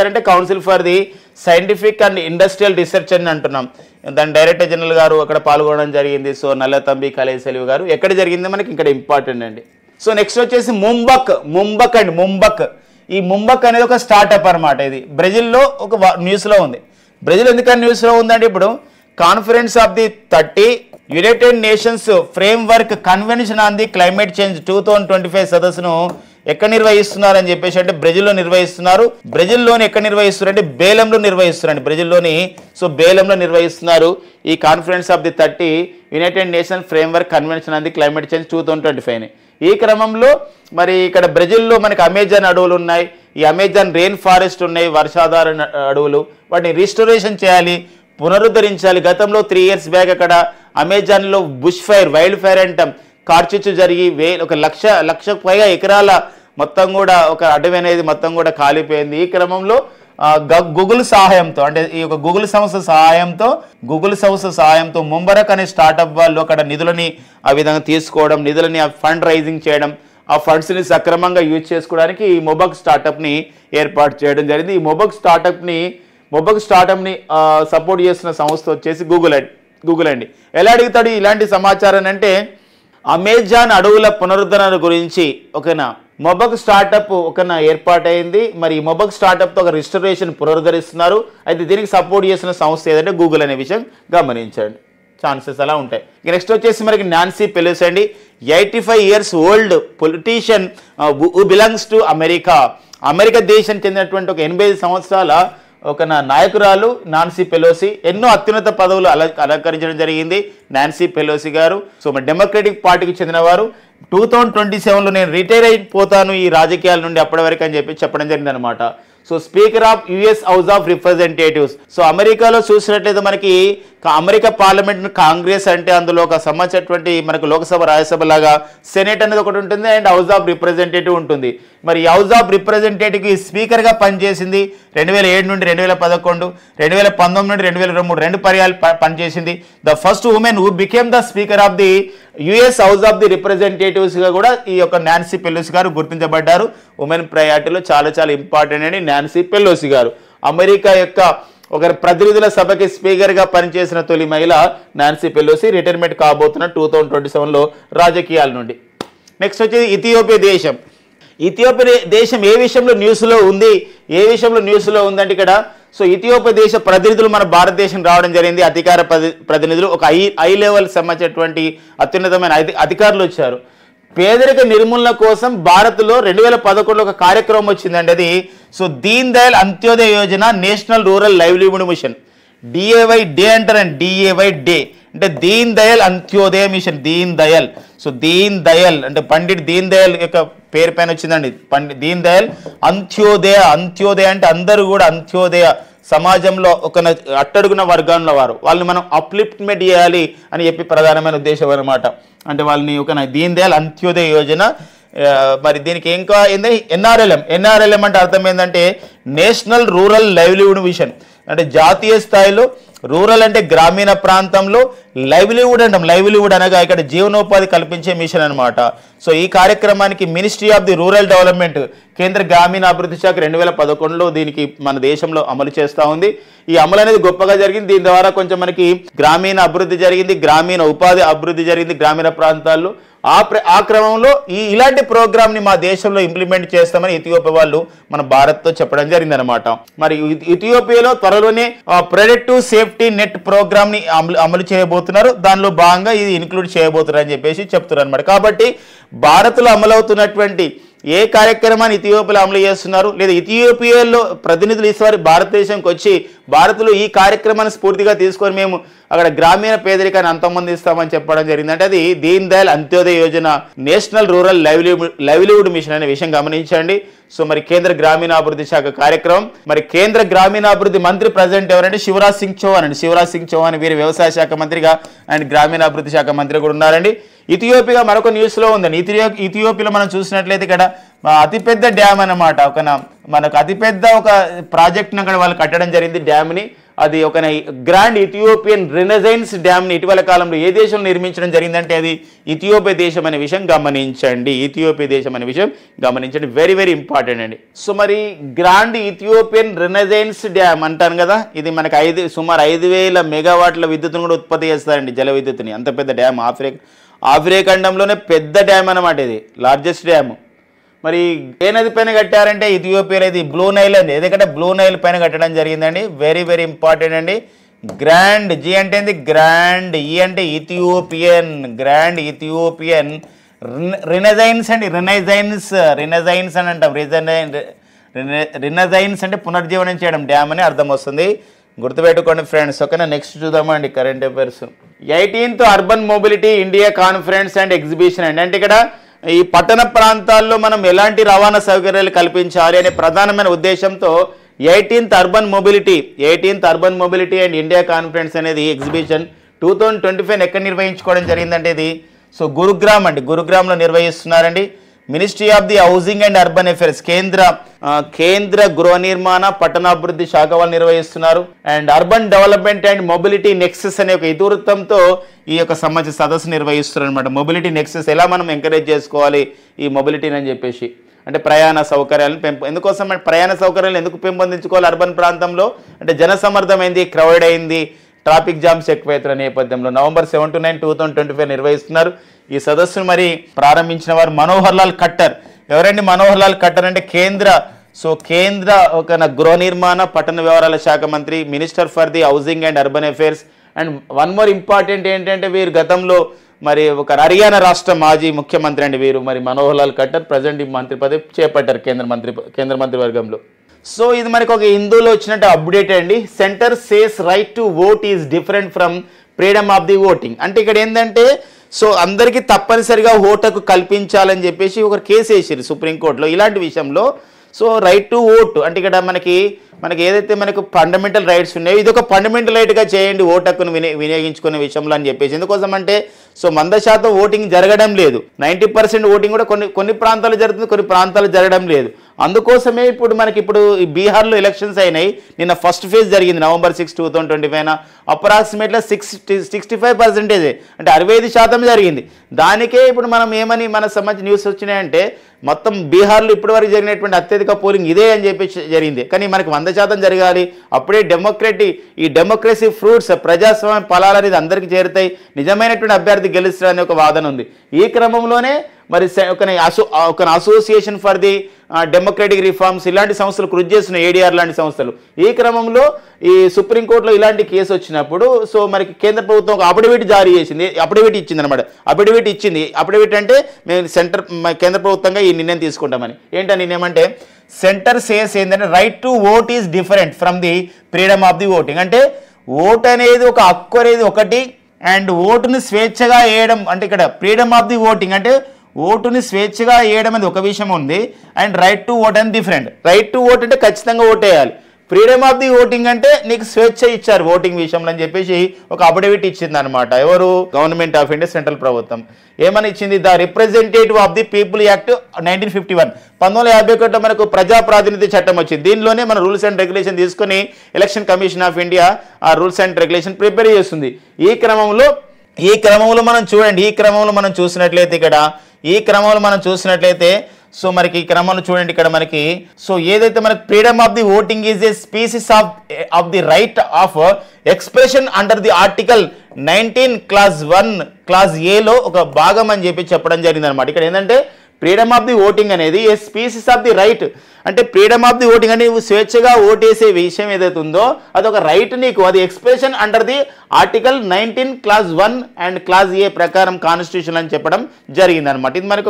అంటే council for the scientific and industrial research అని అంటున్నాం. దాని డైరెక్టర్ జనరల్ గారు అక్కడ పాల్గొనడం జరిగింది. సో నల్లతంబి కళాశాలి గారు ఎక్కడ జరిగింది మనకి ఇక్కడ ఇంపార్టెంట్ అండి. సో నెక్స్ట్ వచ్చేసి ముంబక్. ఈ ముంబక్ అనేది ఒక స్టార్టప్ అనమాట. ఇది బ్రెజిల్లో ఒక న్యూస్లో ఉంది. బ్రెజిల్ ఎందుకని న్యూస్లో ఉందంటే ఇప్పుడు conference of the 30 United nations framework convention on the climate change 2025 సదస్సును ఎక్కడ నిర్వహిస్తున్నారని చెప్పేసి అంటే బ్రెజిల్లో నిర్వహిస్తున్నారు. బ్రెజిల్లోని ఎక్కడ నిర్వహిస్తున్నారు అంటే బేలంలో నిర్వహిస్తున్నారండి. బేలంలో నిర్వహిస్తున్నారు ఈ conference of the 30 United nations framework convention on the climate change 2025. ఈ క్రమంలో మరి ఇక్కడ బ్రెజిల్లో మనకి అమెజాన్ అడవులు ఉన్నాయి, ఈ అమెజాన్ రెయిన్ ఫారెస్ట్ ఉన్నాయి, వర్షాధార అడవులు. వాటిని రిస్టోరేషన్ చేయాలి, పునరుద్ధరించాలి. గతంలో 3 years బ్యాక్ అక్కడ అమెజాన్లో వైల్డ్ ఫైర్ అంటాం, కార్చిచ్చు జరిగి ఒక లక్ష పైగా ఎకరాల మొత్తం కూడా ఒక అడవి అనేది మొత్తం కూడా కాలిపోయింది. ఈ క్రమంలో గూగుల్ సహాయంతో అంటే ఈ యొక్క గూగుల్ సంస్థ సహాయంతో ముంబరక్ అనే స్టార్టప్ వాళ్ళు అక్కడ నిధులని ఆ విధంగా తీసుకోవడం, నిధులని ఫండ్ రైజింగ్ చేయడం, ఆ ఫండ్స్ని సక్రమంగా యూజ్ చేసుకోవడానికి ఈ మొబక్ స్టార్టప్ని ఏర్పాటు చేయడం జరిగింది. ఈ మొబక్ స్టార్టప్ని సపోర్ట్ చేస్తున్న సంస్థ వచ్చేసి గూగుల్ అండి. ఎలా అడుగుతాడు ఇలాంటి సమాచారాన్ని అంటే అమెజాన్ అడవుల పునరుద్ధరణ గురించి మొబక్ స్టార్టప్ ఏర్పాటైంది. మరి ఈ మొబక్ స్టార్టప్తో ఒక రిస్టరేషన్ పునరుద్ధరిస్తున్నారు. అయితే దీనికి సపోర్ట్ చేసిన సంస్థ ఏదంటే గూగుల్ అనే విషయం గమనించండి. ఛాన్సెస్ అలా ఉంటాయి. నెక్స్ట్ వచ్చేసి మనకి నాన్సీ పెలోసి అండి, 85 years old politician who belongs to America దేశం చెందినటువంటి ఒక 85 సంవత్సరాల ఒక నాయకురాలు నాన్సీ పెలోసి. ఎన్నో అత్యున్నత పదవులు అలంకరించడం జరిగింది నాన్సీ పెలోసి గారు. సో మరి డెమోక్రటిక్ పార్టీకి చెందినవారు. 2027లో నేను రిటైర్ అయిపోతాను ఈ రాజకీయాల నుండి అప్పటి వరకు అని చెప్పడం జరిగింది అనమాట. So speaker of US house of representatives. So అమెరికాలో చూసినట్లయితే మనకి అమెరికా పార్లమెంట్ కాంగ్రెస్ అంటే అందులో ఒక సంబంధించినటువంటి మనకు లోక్సభ రాజ్యసభ లాగా సెనేట్ అనేది ఒకటి ఉంటుంది అండ్ హౌస్ ఆఫ్ రిప్రజెంటేటివ్ ఉంటుంది. మరి హౌస్ ఆఫ్ రిప్రజెంటేటివ్కి స్పీకర్గా పనిచేసింది 2007 నుండి 2011, 2019 నుండి 2023 2 పర్యాలు పనిచేసింది. The first woman who became the speaker of the US house of the రిప్రజెంటేటివ్స్గా కూడా ఈ యొక్క నాన్సీ పెలోసి గారు గుర్తించబడ్డారు. ఉమెన్ ప్రయారిటీలో చాలా ఇంపార్టెంట్ అండి నాన్సీ పెలోసి గారు. అమెరికా యొక్క ఒక ప్రతినిధుల సభకి స్పీకర్గా పనిచేసిన తొలి మహిళ నాన్సీ పెలోసి. రిటైర్మెంట్ కాబోతున్న 2027లో రాజకీయాల నుండి. నెక్స్ట్ వచ్చేది ఇథియోపియా దేశం ఏ విషయంలో న్యూస్లో ఉంది, ఏ విషయంలో న్యూస్లో ఉందంటే ఇక్కడ సో ఇథియోపియా దేశ ప్రతినిధులు మన భారతదేశం రావడం జరిగింది. అధికార ప్రతినిధులు ఒక హై లెవెల్ సంబంధించినటువంటి అత్యున్నతమైన అధికారులు వచ్చారు. పేదరిక నిర్మూలన కోసం భారత్లో 2011లో ఒక కార్యక్రమం వచ్చిందండి. అది so Deen Dayal Antyodaya Yojana national rural livelihood mission. DAY డే అంటారండి. డిఏవై డే అంటే దీన్ దయాళ్ అంత్యోదయ మిషన్. దీన్ దయాళ్ సో దీన్ దయాళ్ అంటే పండిట్ దీన్ దయాళ్ యొక్క పేరు పైన వచ్చిందండి. పండిట్ దీన్ దయాళ్ అంత్యోదయ. అంత్యోదయ అంటే అందరూ కూడా అంత్యోదయ సమాజంలో ఒక అట్టడుగున వర్గంలో వాళ్ళని మనం అప్లిఫ్ట్మెంట్ చేయాలి అని చెప్పి ప్రధానమైన ఉద్దేశం అన్నమాట. అంటే వాళ్ళని ఒక దీన్ దయాళ్ అంత్యోదయ యోజన. మరి దీనికి ఇంకా ఏంది ఎన్ఆర్ఎల్ఎం అంటే అర్థం ఏంటంటే నేషనల్ రూరల్ లైవ్లీవుడ్ మిషన్. అంటే జాతీయ స్థాయిలో రూరల్ అంటే గ్రామీణ ప్రాంతంలో లైవ్లీవుడ్ అంటాం. లైవ్లీవుడ్ అనగా ఇక్కడ జీవనోపాధి కల్పించే మిషన్ అనమాట. సో ఈ కార్యక్రమానికి ministry of the rural development కేంద్ర గ్రామీణ అభివృద్ధి శాఖ 2011లో దీనికి మన దేశంలో అమలు చేస్తూ ఉంది. ఈ అమలు అనేది గొప్పగా జరిగింది. దీని ద్వారా కొంచెం మనకి గ్రామీణ అభివృద్ధి జరిగింది, గ్రామీణ ఉపాధి అభివృద్ధి జరిగింది గ్రామీణ ప్రాంతాల్లో. ఆ క్రమంలో ఇలాంటి ప్రోగ్రామ్ని మా దేశంలో ఇంప్లిమెంట్ చేస్తామని ఇథియోపియా వాళ్ళు మన భారత్తో చెప్పడం జరిగింది అనమాట. మరి ఇథియోపియాలో త్వరలోనే ప్రొడక్టివ్ సేఫ్టీ నెట్ ప్రోగ్రామ్ని అమలు చేయబోతున్నారు. దానిలో భాగంగా ఇది ఇన్క్లూడ్ చేయబోతున్నారు అని చెప్పేసి చెప్తున్నారు అనమాట. కాబట్టి భారత్లో అమలవుతున్నటువంటి ఏ కార్యక్రమాన్ని ఇథియోపియాలో అమలు చేస్తున్నారు, లేదా ఇథియోపియాలో ప్రతినిధులు ఈసారి భారతదేశంకి వచ్చి భారత్లో ఈ కార్యక్రమాన్ని స్ఫూర్తిగా తీసుకొని మేము అక్కడ గ్రామీణ పేదరికాన్ని అంతమొందిస్తామని చెప్పడం జరిగింది. అంటే అది Deen Dayal Antyodaya Yojana national rural livelihood mission అనే విషయం గమనించండి. సో మరి కేంద్ర గ్రామీణాభివృద్ధి శాఖ కార్యక్రమం. మరి కేంద్ర గ్రామీణాభివృద్ధి మంత్రి ప్రజెంట్ ఎవరంటే శివరాజ్ సింగ్ చౌహాన్ అండి. శివరాజ్ సింగ్ చౌహాన్ వీరి వ్యవసాయ శాఖ మంత్రిగా అండ్ గ్రామీణాభివృద్ధి శాఖ మంత్రి కూడా ఉన్నారండి. ఇథియోపియా మరొక న్యూస్లో ఉందండి. ఇథియోపియాలో మనం చూసినట్లయితే ఇక్కడ అతిపెద్ద డ్యామ్ అన్నమాట. మనకు అతిపెద్ద ఒక ప్రాజెక్ట్ని అక్కడ వాళ్ళు కట్టడం జరిగింది డ్యామ్ని. అది ఒక గ్రాండ్ ఇథియోపియన్ రెనెసైన్స్ డ్యామ్ని ఇటీవల కాలంలో ఏ దేశంలో నిర్మించడం జరిగిందంటే అది ఇథియోపియా దేశం అనే విషయం గమనించండి. ఇథియోపియా దేశం అనే విషయం గమనించండి. వెరీ వెరీ ఇంపార్టెంట్ అండి. సో మరి గ్రాండ్ ఇథియోపియన్ రెనెసైన్స్ డ్యామ్ అంటాను కదా, ఇది మనకి సుమారు 5,000 మెగావాట్ల విద్యుత్తును కూడా ఉత్పత్తి చేస్తారండి, జల విద్యుత్తుని. అంత పెద్ద డ్యామ్ ఆఫ్రికా ఖండంలోనే పెద్ద డ్యామ్ అన్నమాట. ఇది లార్జెస్ట్ డ్యామ్. మరి ఏ నది పైన కట్టారంటే ఇథియోపియాలో ఇది బ్లూ నైల్ అండి. ఎందుకంటే బ్లూ నైల్ పైన కట్టడం జరిగిందండి. వెరీ వెరీ ఇంపార్టెంట్ అండి. గ్రాండ్ జీ అంటే ఏంది గ్రాండ్, ఈ అంటే ఇథియోపియన్, గ్రాండ్ ఇథియోపియన్ రెనెసైన్స్ అండి. రెనెసైన్స్ అని అంటాం. రెనెసైన్స్ అంటే పునర్జీవనం చేయడం డ్యామ్ అని అర్థం వస్తుంది. గుర్తుపెట్టుకోండి ఫ్రెండ్స్. ఓకేనా, నెక్స్ట్ చూద్దామండి current affairs. 18th urban mobility India conference and exhibition అండి. అంటే ఇక్కడ ఈ పట్టణ ప్రాంతాల్లో మనం ఎలాంటి రవాణా సౌకర్యాలు కల్పించాలి అనే ప్రధానమైన ఉద్దేశంతో 18th urban mobility and India conference అనేది ఎగ్జిబిషన్ 2025 ఎక్కడ నిర్వహించుకోవడం జరిగిందంటే ఇది సో గురుగ్రామ్ అండి. గురుగ్రామ్లో నిర్వహిస్తున్నారండి. Ministry of the housing and urban affairs కేంద్ర గృహ నిర్మాణ పట్టణాభివృద్ధి శాఖ వాళ్ళు నిర్వహిస్తున్నారు. And urban development and mobility nexus అనే ఒక ఇతివృత్తంతో ఈ యొక్క సంబంధించిన సదస్సు నిర్వహిస్తున్నారు అనమాట. మొబిలిటీ నెక్సెస్ ఎలా మనం ఎంకరేజ్ చేసుకోవాలి ఈ మొబిలిటీని అని చెప్పేసి, అంటే ప్రయాణ సౌకర్యాలను ఎందుకోసం ప్రయాణ సౌకర్యాలు ఎందుకు పెంపొందించుకోవాలి అర్బన్ ప్రాంతంలో అంటే జనసమర్థమైంది, క్రౌడ్ అయింది, ట్రాఫిక్ జామ్స్ ఎక్కువైతున్న నేపథ్యంలో November 7 to 9, 2025 నిర్వహిస్తున్నారు. ఈ సదస్సును మరి ప్రారంభించిన వారు మనోహర్ లాల్ ఖట్టర్. ఎవరండి మనోహర్ లాల్ ఖట్టర్ అంటే కేంద్ర ఒక గృహ నిర్మాణ పట్టణ వ్యవహారాల శాఖ మంత్రి, minister for the housing and urban affairs. And one more important ఏంటంటే వీరు గతంలో మరి ఒక హర్యానా రాష్ట్ర మాజీ ముఖ్యమంత్రి అండి వీరు. మరి మనోహర్ లాల్ ఖట్టర్ ప్రజెంట్ ఈ మంత్రి పదవి చేపట్టారు కేంద్ర మంత్రివర్గంలో. సో ఇది మనకు ఒక హిందూలో వచ్చినట్టు అప్డేట్ అండి. Centre says right to vote is different from freedom of the voting. అంటే ఇక్కడ ఏంటంటే సో అందరికీ తప్పనిసరిగా ఓటుకు కల్పించాలని చెప్పేసి ఒక కేసు వేసారు సుప్రీంకోర్టులో. ఇలాంటి విషయంలో సో రైట్ టు ఓట్ అంటే ఇక్కడ మనకి ఏదైతే మనకు ఫండమెంటల్ రైట్స్ ఉన్నాయో ఇది ఒక ఫండమెంటల్ రైట్గా చేయండి ఓటు హక్కును వినియోగించుకునే విషయంలో అని చెప్పేసి. ఎందుకోసం అంటే సో 100% ఓటింగ్ జరగడం లేదు. 90% ఓటింగ్ కూడా కొన్ని ప్రాంతాలు జరుగుతుంది, కొన్ని ప్రాంతాలు జరగడం లేదు. అందుకోసమే ఇప్పుడు ఈ బీహార్లో ఎలక్షన్స్ అయినాయి. నిన్న ఫస్ట్ ఫేజ్ జరిగింది November 6, 2025. అప్రాక్సిమేట్లీ 65% అంటే 65% జరిగింది. దానికే ఇప్పుడు మనం ఏమని మన సంబంధించిన న్యూస్ వచ్చినాయంటే మొత్తం బీహార్లో ఇప్పటివరకు జరిగినటువంటి అత్యధిక పోలింగ్ ఇదే అని చెప్పేసి జరిగింది. కానీ మనకి 100% జరగాలి. అప్పుడే ఈ డెమోక్రసీ ఫ్రూట్స్ ప్రజాస్వామ్య ఫలాలు అనేది అందరికీ చేరుతాయి, నిజమైనటువంటి అభ్యర్థి గెలుస్తారనే ఒక వాదన ఉంది. ఈ క్రమంలోనే మరి ఒక association for the democratic reforms ఇలాంటి సంస్థలు కృషి చేస్తున్నాయి, ఏడీఆర్ లాంటి సంస్థలు. ఈ క్రమంలో ఈ సుప్రీంకోర్టులో ఇలాంటి కేసు వచ్చినప్పుడు సో మనకి కేంద్ర ప్రభుత్వం ఒక అఫిడవిట్ జారీ చేసింది, అఫిడవిట్ ఇచ్చింది అనమాట. అఫిడవిట్ అంటే మేము కేంద్ర ప్రభుత్వంగా ఈ నిర్ణయం తీసుకుంటామని. ఏంటని నిర్ణయం అంటే సెంటర్ సేస్ ఏంటంటే right to vote is different from the freedom of the voting. అంటే ఓట్ అనేది ఒక హక్కు అనేది ఒకటి, అండ్ ఓటుని స్వేచ్ఛగా వేయడం అంటే ఇక్కడ ఫ్రీడమ్ ఆఫ్ ది ఓటింగ్ అంటే ఓటుని స్వేచ్ఛగా వేయడం అనేది ఒక విషయం ఉంది, అండ్ రైట్ టు ఓట్ అని డిఫరెంట్. రైట్ టు ఓట్ అంటే ఖచ్చితంగా ఓట్ వేయాలి, ఫ్రీడమ్ ఆఫ్ ది ఓటింగ్ అంటే నీకు స్వేచ్ఛ ఇచ్చారు ఓటింగ్ విషయంలో అని చెప్పేసి ఒక అఫిడవిట్ ఇచ్చింది అనమాట. ఎవరు? గవర్నమెంట్ ఆఫ్ ఇండియా, సెంట్రల్ ప్రభుత్వం. ఏమని ఇచ్చింది? The representative of the people act 1951 1951లో మనకు ప్రజా ప్రాతినిధ్య చట్టం వచ్చింది. దీనిలోనే మన రూల్స్ అండ్ రెగ్యులేషన్ తీసుకొని ఎలక్షన్ కమిషన్ ఆఫ్ ఇండియా ఆ రూల్స్ అండ్ రెగ్యులేషన్ ప్రిపేర్ చేస్తుంది. ఈ క్రమంలో మనం చూడండి, ఈ క్రమంలో మనం చూసినట్లయితే సో మనకి ఈ క్రమంలో చూడండి ఇక్కడ మనకి సో ఏదైతే మనకి freedom of the voting is a species of the right of expression under the article 19 clause 1 class ఏలో ఒక భాగం అని చెప్పడం జరిగింది అనమాట. ఇక్కడ ఏంటంటే ఫ్రీడమ్ ఆఫ్ ది ఓటింగ్ అనేది ఏ స్పీసీస్ ఆఫ్ ది రైట్ అంటే ఫ్రీడమ్ ఆఫ్ ది ఓటింగ్ అంటే నువ్వు స్వేచ్ఛగా ఓటేసే విషయం ఏదైతే ఉందో అదొక రైట్ నీకు, అది expression under the article 19 clause 1 and clause A ప్రకారం కాన్స్టిట్యూషన్ అని చెప్పడం జరిగింది అనమాట. ఇది మనకి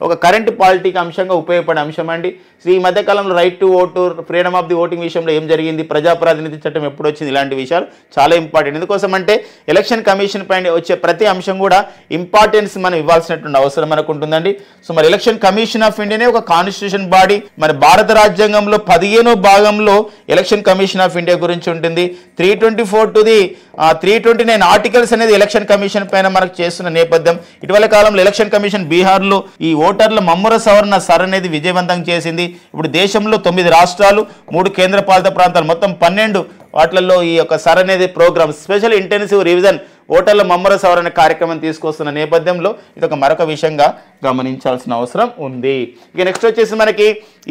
ఒక కరెంట్ పాలిటిక్ అంశంగా ఉపయోగపడే అంశం అండి. ఈ మధ్యకాలంలో right to vote, freedom of the voting విషయంలో ఏం జరిగింది, ప్రజాప్రాతినిధ్య చట్టం ఎప్పుడు వచ్చింది, ఇలాంటి విషయాలు చాలా ఇంపార్టెంట్. ఎందుకోసం అంటే ఎలక్షన్ కమిషన్ పైన వచ్చే ప్రతి అంశం కూడా ఇంపార్టెన్స్ మనం ఇవ్వాల్సినటువంటి అవసరం మనకు ఉంటుందండి. సో మరి ఎలక్షన్ కమిషన్ ఆఫ్ ఇండియానే ఒక కాన్స్టిట్యూషన్ బాడీ. మరి భారత రాజ్యాంగంలో 15వ భాగంలో ఎలక్షన్ కమిషన్ ఆఫ్ ఇండియా గురించి ఉంటుంది. 324 to the 329 ఆర్టికల్స్ అనేది ఎలక్షన్ కమిషన్ పైన మనకు చేస్తున్న నేపథ్యం. ఇటీవల కాలంలో ఎలక్షన్ కమిషన్ బీహార్లో ఈ ఓటర్ల మమ్ముర సవరణ సర్ అనేది విజయవంతం చేసింది. ఇప్పుడు దేశంలో 9 రాష్ట్రాలు 3 కేంద్రపాలిత ప్రాంతాలు మొత్తం 12 వాటిల్లో ఈ యొక్క సర్ అనేది ప్రోగ్రామ్ స్పెషల్ ఇంటెన్సివ్ రివిజన్ ఓటర్ల మమ్మర సవరణ కార్యక్రమం తీసుకొస్తున్న నేపథ్యంలో ఇది ఒక మరొక విషయంగా గమనించాల్సిన అవసరం ఉంది. ఇక నెక్స్ట్ వచ్చేసి మనకి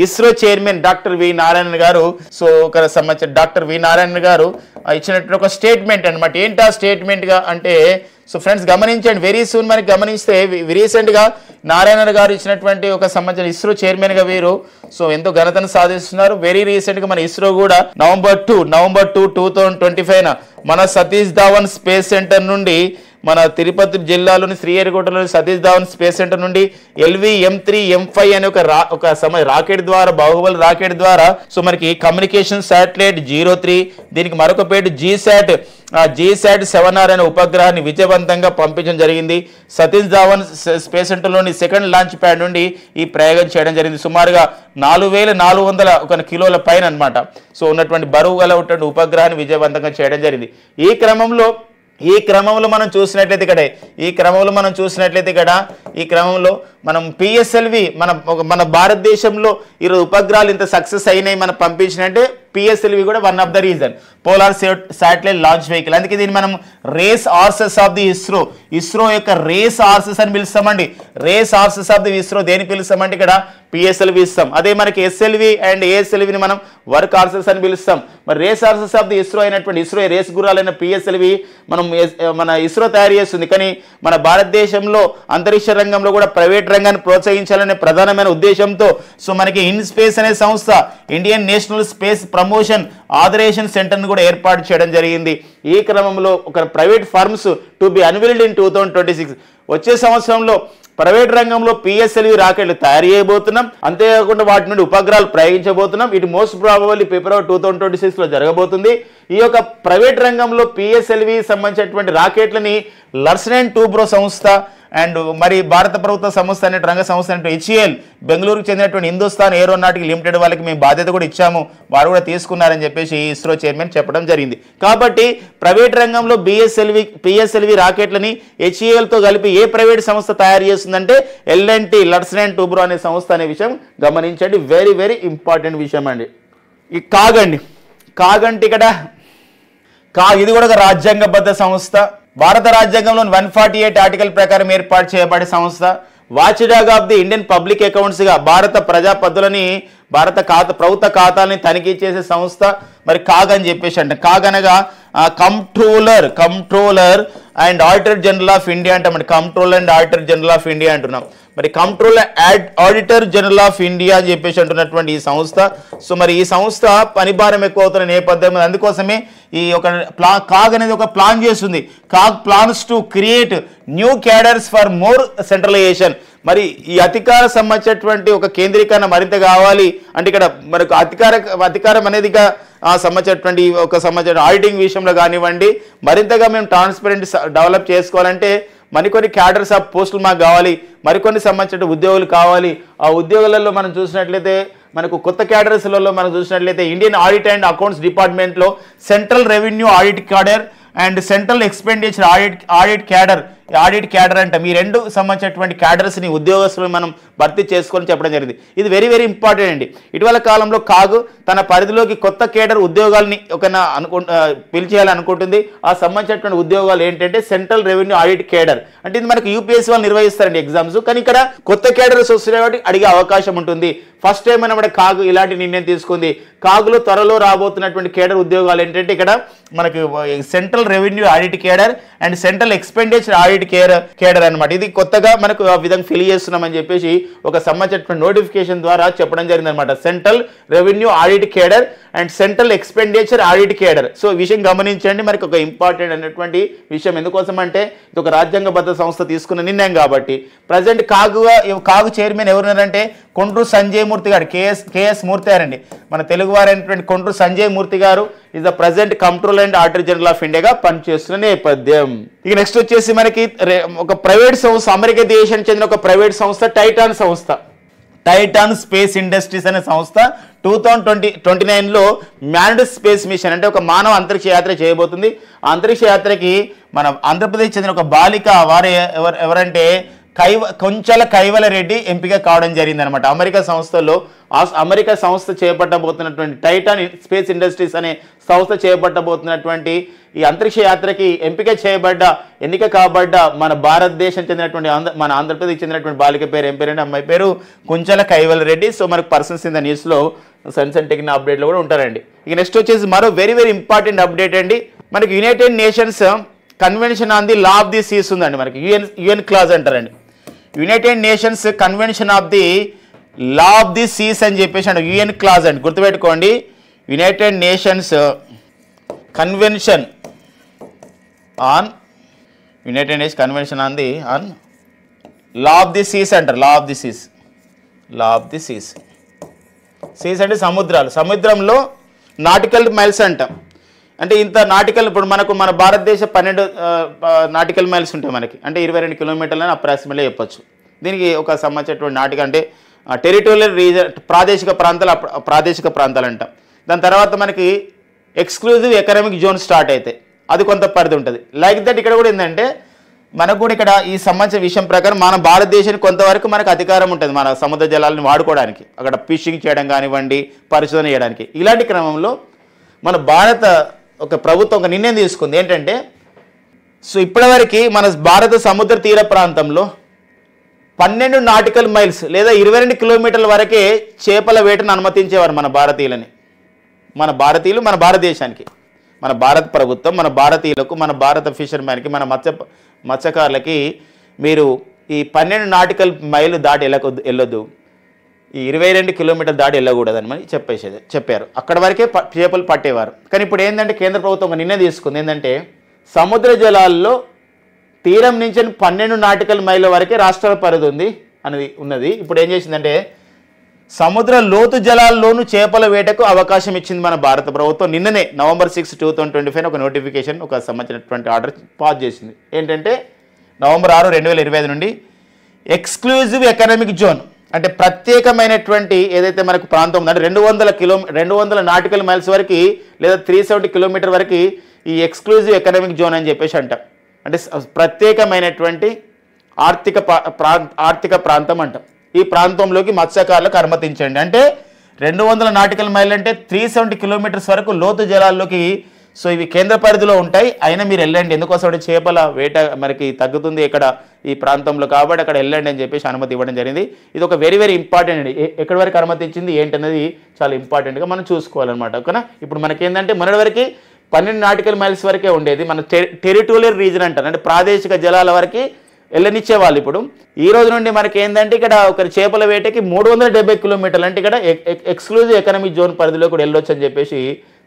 ISRO chairman doctor V Narayana గారు సో ఒక సంబంధించిన డాక్టర్ వి నారాయణ గారు ఇచ్చినటువంటి ఒక స్టేట్మెంట్ అనమాట. ఏంటి ఆ స్టేట్మెంట్గా అంటే సో ఫ్రెండ్స్ గమనించండి, వెరీ సూన్ మనకి గమనిస్తే రీసెంట్గా నారాయణ గారు ఇచ్చినటువంటి ఒక సంబంధించిన ఇస్రో చైర్మన్గా వీరు సో ఎంతో ఘనతను సాధిస్తున్నారు. వెరీ రీసెంట్గా మన ఇస్రో కూడా నవంబర్ 2 2025 మన సతీష్ ధావన్ స్పేస్ సెంటర్ నుండి మన తిరుపతి జిల్లాలోని శ్రీహరికోటలోని సతీష్ ధావన్ స్పేస్ సెంటర్ నుండి LV-M3 M5 అనే ఒక రాకెట్ ద్వారా బాహుబలి రాకెట్ ద్వారా సో మనకి కమ్యూనికేషన్ శాటిలైట్ 03 దీనికి మరొక పేరు GSAT 7R అనే ఉపగ్రహాన్ని విజయవంతంగా పంపించడం జరిగింది. సతీష్ ధావన్ స్పేస్ సెంటర్లోని సెకండ్ లాంచ్ ప్యాడ్ నుండి ఈ ప్రయోగం చేయడం జరిగింది. సుమారుగా 4400 కిలోల పైన అనమాట సో ఉన్నటువంటి బరువు గల ఉపగ్రహాన్ని విజయవంతంగా చేయడం జరిగింది. ఈ క్రమంలో మనం చూసినట్లయితే మనం PSLV మన భారతదేశంలో ఈరోజు ఉపగ్రహాలు ఇంత సక్సెస్ అయినాయి మనం పంపించినట్టే PSLV కూడా one of the reason polar satellite launch vehicle. అందుకే దీన్ని మనం రేస్ ఆర్సెస్ ఆఫ్ ది ఇస్రో యొక్క రేస్ ఆర్సెస్ అని పిలుస్తామండి. రేస్ ఆర్సెస్ ఆఫ్ ది ఇస్రో దేని పిలుస్తామంటే ఇక్కడ PSLV ఇస్తాం. అదే మనకి SLV అండ్ ASLVని మనం వర్క్ ఆర్సెస్ అని పిలుస్తాం. మరి రేస్ ఆర్సెస్ ఆఫ్ ది ఇస్రో అయినటువంటి ఇస్రో రేస్ గుర్రాలైన PSLV మన ఇస్రో తయారు చేస్తుంది. కానీ మన భారతదేశంలో అంతరిక్ష రంగంలో కూడా ప్రైవేట్ రంగాన్ని ప్రోత్సహించాలనే ప్రధానమైన ఉద్దేశంతో సో మనకి ఇన్స్పేస్ అనే సంస్థ Indian national space promotion authorisation సెంటర్ను కూడా ఏర్పాటు చేయడం జరిగింది. ఈ క్రమంలో ఒక private firms to be unveiled in 2026 వచ్చే సంవత్సరంలో ప్రైవేట్ రంగంలో PSLV రాకెట్లు తయారు చేయబోతున్నాం. అంతేకాకుండా వాటి నుండి ఉపగ్రహాలు ప్రయోగించబోతున్నాం. ఇటు మోస్ట్ ప్రాబబుల్లీ ఫిబ్రవరి 2026లో జరగబోతుంది. ఈ యొక్క ప్రైవేట్ రంగంలో PSLV సంబంధించినటువంటి రాకెట్లని లర్సన్ టూబ్రో సంస్థ అండ్ మరి భారత ప్రభుత్వ సంస్థ అనే రంగ సంస్థ అంటే HAL బెంగళూరుకు చెందినటువంటి హిందుస్థాన్ ఏరోనాటిక్ లిమిటెడ్ వాళ్ళకి మేము బాధ్యత కూడా ఇచ్చాము, వారు కూడా తీసుకున్నారని చెప్పేసి ఇస్రో చైర్మన్ చెప్పడం జరిగింది. కాబట్టి ప్రైవేట్ రంగంలో PSLV రాకెట్లని HALతో కలిపి ఏ ప్రైవేట్ సంస్థ తయారు చేస్తుందంటే L&T లర్సన్ టూబ్రో అనే సంస్థ అనే విషయం గమనించండి. వెరీ వెరీ ఇంపార్టెంట్ విషయం అండి. ఈ కాగంటి ఇక్కడ ఇది కూడా ఒక రాజ్యాంగబద్ధ సంస్థ. భారత రాజ్యాంగంలోని 148 ఆర్టికల్ ప్రకారం ఏర్పాటు చేయబడే సంస్థ. Watchdog of the Indian public అకౌంట్స్గా భారత ప్రజా పద్దులని ప్రభుత్వ ఖాతాలని తనిఖీ చేసే సంస్థ. మరి కాగ్ అని చెప్పేసి అంటే కాగ్ అనగా controller and auditor general of India అంటామండి. Controller and auditor general of India అంటున్నాం. మరి controller auditor general of India అని చెప్పేసి అంటున్నటువంటి ఈ సంస్థ. సో మరి ఈ సంస్థ పనిభారం ఎక్కువ అవుతున్న నేపథ్యం, అందుకోసమే ఈ ఒక కాగ్ అనేది ఒక ప్లాన్ చేస్తుంది. CAG plans to create new cadres for more centralisation. మరి ఈ అధికార సంబంధించినటువంటి ఒక కేంద్రీకరణ మరింత కావాలి అంటే ఇక్కడ మనకు అధికారం అనేది సంబంధించినటువంటి ఒక సంబంధించిన ఆడిటింగ్ విషయంలో కానివ్వండి, మరింతగా మేము ట్రాన్స్పరెంట్ డెవలప్ చేసుకోవాలంటే మరికొన్ని క్యాడర్స్ ఆఫ్ పోస్టులు మాకు కావాలి, మరికొన్ని సంబంధించిన ఉద్యోగులు కావాలి. ఆ ఉద్యోగులలో మనం చూసినట్లయితే మనకు కొత్త క్యాడర్స్లలో మనం చూసినట్లయితే ఇండియన్ ఆడిట్ అండ్ అకౌంట్స్ డిపార్ట్మెంట్లో central revenue audit cadre and central expenditure audit cadre అంటే మీ రెండు సంబంధించినటువంటి క్యాడర్స్ని ఉద్యోగస్తులు మనం భర్తీ చేసుకొని చెప్పడం జరిగింది. ఇది వెరీ వెరీ ఇంపార్టెంట్ అండి. ఇటీవల కాలంలో కాగ్ తన పరిధిలోకి కొత్త కేడర్ ఉద్యోగాల్ని పిలిచేయాలని అనుకుంటుంది. ఆ సంబంధించినటువంటి ఉద్యోగాలు ఏంటంటే సెంట్రల్ రెవెన్యూ ఆడిట్ కేడర్ అంటే ఇది మనకు యూపీఎస్సీ వాళ్ళు నిర్వహిస్తారండి ఎగ్జామ్స్, కానీ ఇక్కడ కొత్త కేడర్స్ వస్తున్నాయి కాబట్టి అడిగే అవకాశం ఉంటుంది. ఫస్ట్ టైం అన్నమాట కాగ్ ఇలాంటి నిర్ణయం తీసుకుంది. కాగులో త్వరలో రాబోతున్నటువంటి కేడర్ ఉద్యోగాలు ఏంటంటే ఇక్కడ మనకి central revenue audit cadre and central expenditure audit cadre అనమాట. ఇది కొత్తగా మనకు ఆ విధంగా ఫిల్ చేస్తున్నామని చెప్పేసి ఒక సంబంధించినటువంటి నోటిఫికేషన్ ద్వారా చెప్పడం జరిగింది అనమాట. Central revenue audit cadre and central expenditure audit cadre. So విషయం గమనించండి, మనకి ఒక ఇంపార్టెంట్ అనేటువంటి విషయం. ఎందుకోసం అంటే ఇది ఒక రాజ్యాంగబద్ధ సంస్థ తీసుకున్న నిర్ణయం కాబట్టి. ప్రజెంట్ కాగు చైర్మన్ ఎవరున్నారంటే కొండ్రు సంజయ్ మూర్తి గారు, కేఎస్ మూర్తి గారండి. మన Telugu వారైనటువంటి Kondru Sanjay Murthy garu is the present controller and auditor general of ఇండియాగా పనిచేస్తున్న నేపథ్యం. ఇక నెక్స్ట్ వచ్చేసి మనకి ఒక ప్రైవేట్ సంస్థ, అమెరికా దేశానికి చెందిన ఒక ప్రైవేట్ సంస్థ టైటాన్ స్పేస్ ఇండస్ట్రీస్ అనే సంస్థ 2029లో మ్యాన్డ్ స్పేస్ మిషన్ అంటే ఒక మానవ అంతరిక్ష యాత్ర చేయబోతుంది. ఆ అంతరిక్ష యాత్రకి మన ఆంధ్రప్రదేశ్ చెందిన ఒక బాలిక ఎవరంటే కొంచెల కైవల రెడ్డి ఎంపిక కావడం జరిగింది అనమాట. అమెరికా సంస్థ చేపట్టబోతున్నటువంటి టైటాన్ స్పేస్ ఇండస్ట్రీస్ అనే సంస్థ చేపట్టబోతున్నటువంటి ఈ అంతరిక్ష యాత్రకి ఎన్నిక కాబడ్డ మన భారతదేశం చెందినటువంటి మన ఆంధ్రప్రదేశ్ చెందినటువంటి బాలిక పేరు ఏం పేరు అంటే అమ్మాయి పేరు కొంచెల కైవల రెడ్డి. సో మనకు పర్సన్స్ ఇన్ ద న్యూస్లో సైన్స్ అండ్ టెక్నాలజీ అప్డేట్లో కూడా ఉంటారండి. ఇక నెక్స్ట్ వచ్చేసి మరో వెరీ వెరీ ఇంపార్టెంట్ అప్డేట్ అండి. మనకి United Nations convention on the law of the seas ఉందండి. మనకి యుఎన్ క్లాజ్ అంటారండి. United Nations convention of the law of the seas అని చెప్పేసి అంటే యుఎన్ క్లాజ్ అండి, గుర్తుపెట్టుకోండి. United Nations convention on law of the seas అంటారు. లా ఆఫ్ ది సీస్ అంటే సముద్రంలో నాటికల్ మైల్స్ అంటాం. అంటే ఇంత నాటికల్ ఇప్పుడు మన భారతదేశ 12 నాటికల్ మైల్స్ ఉంటాయి మనకి, అంటే 22 కిలోమీటర్లని అప్రాక్సిమేట్లీ చెప్పొచ్చు. దీనికి ఒక సంబంధించినటువంటి నాటిక అంటే టెరిటోరియల్ రీజన్ ప్రాదేశిక ప్రాంతాలు అంటాం. దాని తర్వాత మనకి ఎక్స్క్లూజివ్ ఎకనామిక్ జోన్ స్టార్ట్ అయితే అది కొంత పరిధి ఉంటుంది. లైక్ దట్ ఇక్కడ కూడా ఏంటంటే మనకు కూడా ఇక్కడ ఈ సంబంధించిన విషయం ప్రకారం మన భారతదేశానికి కొంతవరకు మనకు అధికారం ఉంటుంది మన సముద్ర జలాలను వాడుకోవడానికి, అక్కడ ఫిషింగ్ చేయడం కానివ్వండి, పరిశోధన చేయడానికి. ఇలాంటి క్రమంలో మన భారత ఒక ప్రభుత్వం ఒక నిర్ణయం తీసుకుంది ఏంటంటే, సో ఇప్పటివరకు మన భారత సముద్ర తీర ప్రాంతంలో 12 నాటికల్ మైల్స్ లేదా 22 కిలోమీటర్ల వరకే చేపల వేటను అనుమతించేవారు మన భారతీయులు మన భారతదేశానికి. మన భారత ప్రభుత్వం మన భారతీయులకు, మన భారత ఫిషర్మ్యాన్కి, మన మత్స్యకారులకి మీరు ఈ 12 నాటికల్ మైలు దాటి వెళ్ళొద్దు, ఈ 22 కిలోమీటర్లు దాటి వెళ్ళకూడదని చెప్పారు. అక్కడ వరకే చేపలు పట్టేవారు. కానీ ఇప్పుడు ఏంటంటే కేంద్ర ప్రభుత్వం ఒక నిర్ణయం తీసుకుంది ఏంటంటే సముద్ర జలాల్లో తీరం నుంచి 12 నాటికల్ మైళ్ళ వరకే రాష్ట్రాల పరిధి ఉన్నది. ఇప్పుడు ఏం చేసిందంటే సముద్ర లోతు జలాల్లోనూ చేపల వేటకు అవకాశం ఇచ్చింది మన భారత ప్రభుత్వం. నిన్ననే November 6, 2025 ఒక నోటిఫికేషన్ ఒక సంబంధించినటువంటి ఆర్డర్ పాస్ చేసింది. ఏంటంటే November 6, 2025 నుండి ఎక్స్క్లూజివ్ ఎకనామిక్ జోన్ అంటే ప్రత్యేకమైనటువంటి ఏదైతే మనకు ప్రాంతం ఉందంటే 200 నాటికల్ మైల్స్ వరకు లేదా 370 కిలోమీటర్ వరకు ఈ ఎక్స్క్లూజివ్ ఎకనామిక్ జోన్ అని చెప్పేసి అంటాం. అంటే ప్రత్యేకమైనటువంటి ఆర్థిక ప్రాంతం అంటాం. ఈ ప్రాంతంలోకి మత్స్యకారులకు అనుమతించండి. అంటే 200 నాటికల్ మైల్ అంటే 370 కిలోమీటర్స్ వరకు లోతు జలాల్లోకి సో ఇవి కేంద్ర పరిధిలో ఉంటాయి. అయినా మీరు వెళ్ళండి, ఎందుకోసం అంటే చేపల వేట మనకి తగ్గుతుంది ఇక్కడ ఈ ప్రాంతంలో కాబట్టి అక్కడ వెళ్ళండి అని చెప్పేసి అనుమతి ఇవ్వడం జరిగింది. ఇది ఒక వెరీ వెరీ ఇంపార్టెంట్ అండి. ఎక్కడి వరకు అనుమతించింది ఏంటనేది చాలా ఇంపార్టెంట్గా మనం చూసుకోవాలన్నమాట. ఓకేనా. ఇప్పుడు మనకేంటంటే మొన్నటి వరకు 12 నాటికల్ మైల్స్ వరకే ఉండేది. మన టెరిటోరియల్ రీజన్ అంటారు, అంటే ప్రాదేశిక జలాల వరకు వెళ్ళనిచ్చేవాళ్ళు. ఇప్పుడు ఈ రోజు నుండి మనకి ఏంటంటే ఇక్కడ ఒక చేపల వేటకి 370 కిలోమీటర్లు అంటే ఇక్కడ ఎక్స్క్లూజివ్ ఎకనామిక్ జోన్ పరిధిలో కూడా వెళ్ళొచ్చు అని చెప్పేసి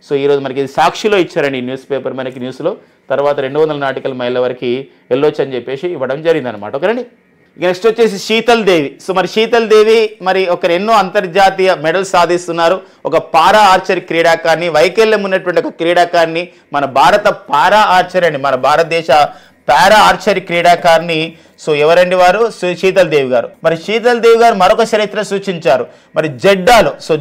సో ఈరోజు మనకి ఇది సాక్షిలో ఇచ్చారండి ఈ న్యూస్ పేపర్ మనకి న్యూస్లో. తర్వాత 200 నాటికల్ మైళ్ళ వరకు వెళ్ళొచ్చు అని చెప్పేసి ఇవ్వడం జరిగిందనమాట. ఓకేనండి. నెక్స్ట్ వచ్చేసి శీతల్ దేవి. సో మరి శీతల్ దేవి మరి ఒకరు ఎన్నో అంతర్జాతీయ మెడల్స్ సాధిస్తున్నారు. ఒక పారా ఆర్చరీ క్రీడాకారిణి, వైకల్యం ఉన్నటువంటి ఒక క్రీడాకారిణి, మన భారత పారా ఆర్చరీ అండి, మన భారతదేశ పారా ఆర్చరీ క్రీడాకారిణి. సో ఎవరండి వారు? శీతల్ దేవి గారు. మరి శీతల్ దేవి గారు మరొక చరిత్ర సూచించారు. మరి జెడ్డాలో, సో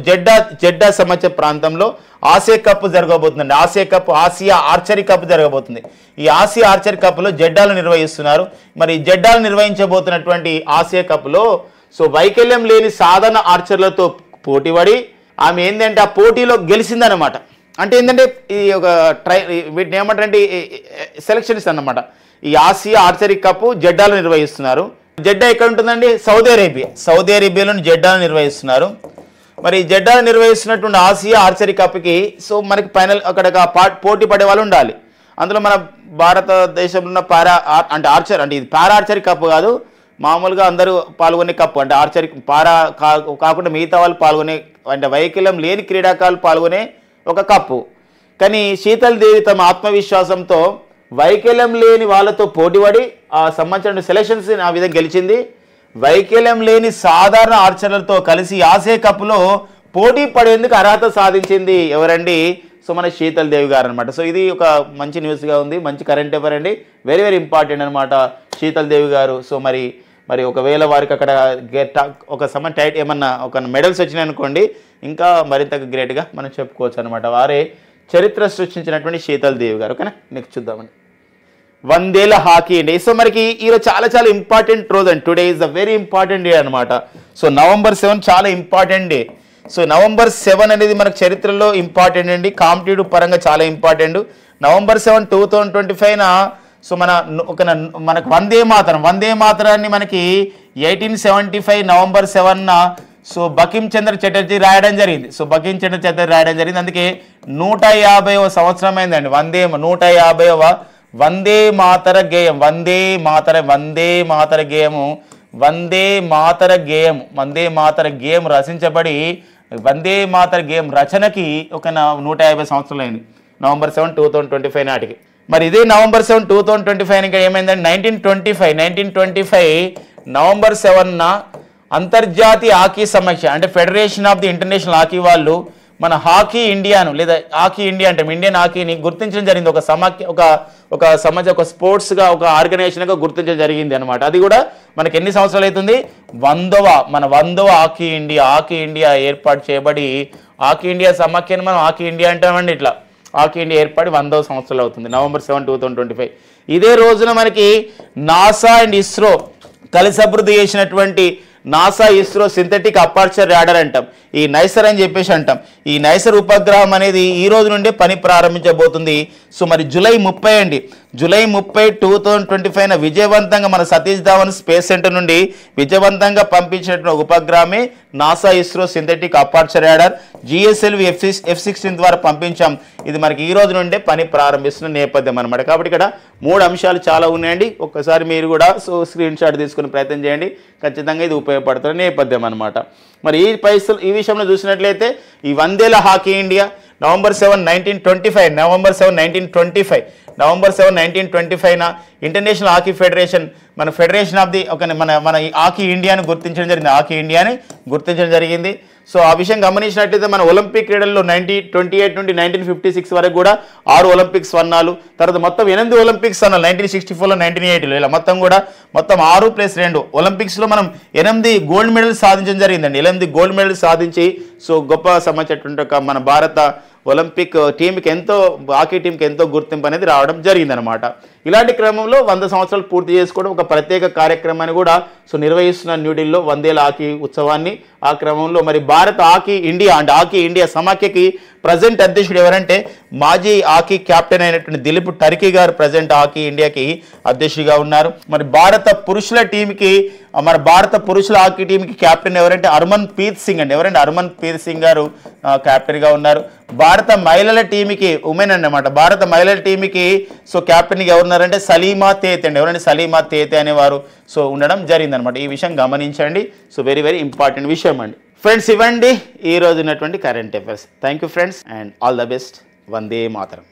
జెడ్డా సమాచార ప్రాంతంలో ఆసియా కప్ జరగబోతుందండి. ఆసియా ఆర్చరీ కప్ జరగబోతుంది. ఈ ఆసియా ఆర్చరీ కప్లో జెడ్డాలు నిర్వహిస్తున్నారు. మరి జెడ్డాలు నిర్వహించబోతున్నటువంటి ఆసియా కప్లో సో వైకల్యం లేని సాధారణ ఆర్చర్లతో పోటీపడి ఆమె ఏంటంటే ఆ పోటీలో గెలిచిందనమాట. అంటే ఏంటంటే ఈ ఒక వీటిని ఏమంటారంటే సెలక్షన్స్ అన్నమాట. ఈ ఆసియా ఆర్చరీ కప్ జెడ్డాలో నిర్వహిస్తున్నారు. జెడ్డా ఎక్కడ ఉంటుందండి? సౌదీ అరేబియాలోని జెడ్డాలో నిర్వహిస్తున్నారు. మరి జెడ్డాలో నిర్వహిస్తున్నటువంటి ఆసియా ఆర్చరీ కప్కి సో మనకి ఫైనల్ అక్కడ పోటీ పడే వాళ్ళు ఉండాలి. అందులో మన భారతదేశంలో ఉన్న అంటే ఆర్చరీ అంటే ఇది పారా ఆర్చరీ కప్ కాదు, మామూలుగా అందరూ పాల్గొనే కప్పు. అంటే ఆర్చరీ పారా కాకుండా మిగతా వాళ్ళు పాల్గొనే అంటే వైకల్యం లేని క్రీడాకారులు పాల్గొనే ఒక కప్పు. కానీ శీతల్ దేవి తమ ఆత్మవిశ్వాసంతో వైకల్యం లేని వాళ్ళతో పోటీపడి ఆ సంబంధించిన సెలక్షన్స్ ఆ విధంగా గెలిచింది. వైకల్యం లేని సాధారణ ఆర్చర్లతో కలిసి ఆసియా కప్లో పోటీ పడేందుకు అర్హత సాధించింది. ఎవరండి? సో మన శీతల్ దేవి గారు అనమాట. సో ఇది ఒక మంచి న్యూస్గా ఉంది, మంచి కరెంట్ అఫైర్ అండి, వెరీ వెరీ ఇంపార్టెంట్ అనమాట శీతల్ దేవి గారు. సో మరి ఒకవేళ వారికి అక్కడ ఒక టైట్ ఏమన్నా ఒక మెడల్స్ వచ్చినాయి అనుకోండి, ఇంకా మరింత గ్రేట్గా మనం చెప్పుకోవచ్చు అనమాట. వారే చరిత్ర సృష్టించినటువంటి శీతల్ దేవి గారు. ఓకేనా. నెక్స్ట్ చూద్దామండి. 100 ఏళ్ల హాకీ అండి. సో మనకి ఈరోజు చాలా ఇంపార్టెంట్ రోజు అండి. Today is the very important day అనమాట. సో November 7 చాలా ఇంపార్టెంట్ డే. సో November 7 అనేది మనకు చరిత్రలో ఇంపార్టెంట్ అండి, కాంపిటేటివ్ పరంగా చాలా ఇంపార్టెంట్. November 7, 2025 సో మనకు వందే మాతరాన్ని మనకి 1875 November 7 సో బకిం చంద్ర చటర్జీ రాయడం జరిగింది. అందుకే 150వ సంవత్సరం అయిందండి. 150వ వందే మాతర గేయం రచించబడి వందే మాతర గేయం రచనకి ఒక 150 సంవత్సరాలు అయింది November 7, 2025 నాటికి. మరి ఇదే November 7, 2025 ఇంకా ఏమైందంటే 1925 November 7 అంతర్జాతీయ హాకీ సమీక్ష అంటే federation of the international hockey వాళ్ళు మన హాకీ ఇండియాను లేదా హాకీ ఇండియా అంటే ఇండియన్ హాకీని గుర్తించడం జరిగింది. ఒక ఒక స్పోర్ట్స్గా ఒక ఆర్గనైజేషన్గా గుర్తించడం జరిగింది అనమాట. అది కూడా మనకి ఎన్ని సంవత్సరాలు అవుతుంది? 100వ హాకీ ఇండియా ఏర్పాటు చేయబడి హాకీ ఇండియా సమాఖ్యను మనం హాకీ ఇండియా అంటామండి. ఇట్లా హాకీ ఇండియా ఏర్పడి 100వ సంవత్సరాలు అవుతుంది November 7, 2025. ఇదే రోజున మనకి నాసా అండ్ ఇస్రో కలిసి అభివృద్ధి చేసినటువంటి NASA ISRO synthetic aperture radar అంటాం, ఈ నైసర్ అని చెప్పేసి అంటాం. ఈ నైసర్ ఉపగ్రహం అనేది ఈ రోజు నుండే పని ప్రారంభించబోతుంది. సో మరి జూలై 30 2025 విజయవంతంగా మన సతీష్ ధావన్ స్పేస్ సెంటర్ నుండి విజయవంతంగా పంపించినటువంటి ఉపగ్రహమే NASA ISRO synthetic aperture radar GSLV F-16 ద్వారా పంపించాం. ఇది మనకి ఈ రోజు నుండే పని ప్రారంభిస్తున్న నేపథ్యం అనమాట. కాబట్టి ఇక్కడ 3 అంశాలు చాలా ఉన్నాయండి. ఒక్కసారి మీరు కూడా సో స్క్రీన్ షాట్ తీసుకునే ప్రయత్నం చేయండి, ఖచ్చితంగా ఇది ఉపయోగపడుతున్న నేపథ్యం అనమాట. మరి ఈ విషయంలో చూసినట్లయితే ఈ 100 ఏళ్ల hockey India November 7, 1925 international hockey federation మన ఫెడరేషన్ ఆఫ్ ది మన హాకీ ఇండియాని గుర్తించడం జరిగింది. సో ఆ విషయం గమనించినట్లయితే మన ఒలింపిక్ క్రీడల్లో 1928 నుండి 1956 వరకు కూడా 6 ఒలింపిక్స్ స్వర్ణాలు, తర్వాత మొత్తం 8 ఒలింపిక్స్ స్వర్ణాలు 1964లో 1980లో ఇలా మొత్తం 6 + 2 ఒలింపిక్స్లో మనం 8 గోల్డ్ మెడల్స్ సాధించడం జరిగిందండి. 8 గోల్డ్ మెడల్స్ సాధించి సో గొప్ప సంబంధించినటువంటి మన భారత ఒలింపిక్ హాకీ టీంకి ఎంతో గుర్తింపు అనేది రావడం జరిగిందనమాట. ఇలాంటి క్రమంలో 100 సంవత్సరాలు పూర్తి చేసుకోవడం ఒక ప్రత్యేక కార్యక్రమాన్ని కూడా సో నిర్వహిస్తున్న న్యూఢిల్లీలో 100 ఏళ్ల హాకీ ఉత్సవాన్ని. ఆ క్రమంలో మరి భారత హాకీ ఇండియా సమాఖ్యకి ప్రజెంట్ అధ్యక్షుడు ఎవరంటే మాజీ హాకీ కెప్టెన్ అయినటువంటి దిలీప్ టర్కీ గారు ప్రజెంట్ హాకీ ఇండియాకి అధ్యక్షుడిగా ఉన్నారు. మరి భారత పురుషుల టీంకి మన భారత పురుషుల హాకీ టీంకి కెప్టెన్ ఎవరంటే హర్మన్ప్రీత్ సింగ్ అండి. ఎవరంటే హర్మన్ప్రీత్ సింగ్ గారు కెప్టెన్గా ఉన్నారు. భారత మహిళల టీంకి ఉమెన్ అన్నమాట, భారత మహిళల టీంకి సో కెప్టెన్గా ఎవరున్నారంటే సలీమా తేతే అండి. ఎవరంటే సలీమా తేతే అనేవారు సో ఉండడం జరిగిందనమాట. ఈ విషయం గమనించండి. సో వెరీ వెరీ ఇంపార్టెంట్ విషయం అండి. ఫ్రెండ్స్, ఇవ్వండి ఈ రోజు ఉన్నటువంటి current affairs. Thank you friends and all the best. Vande Mataram.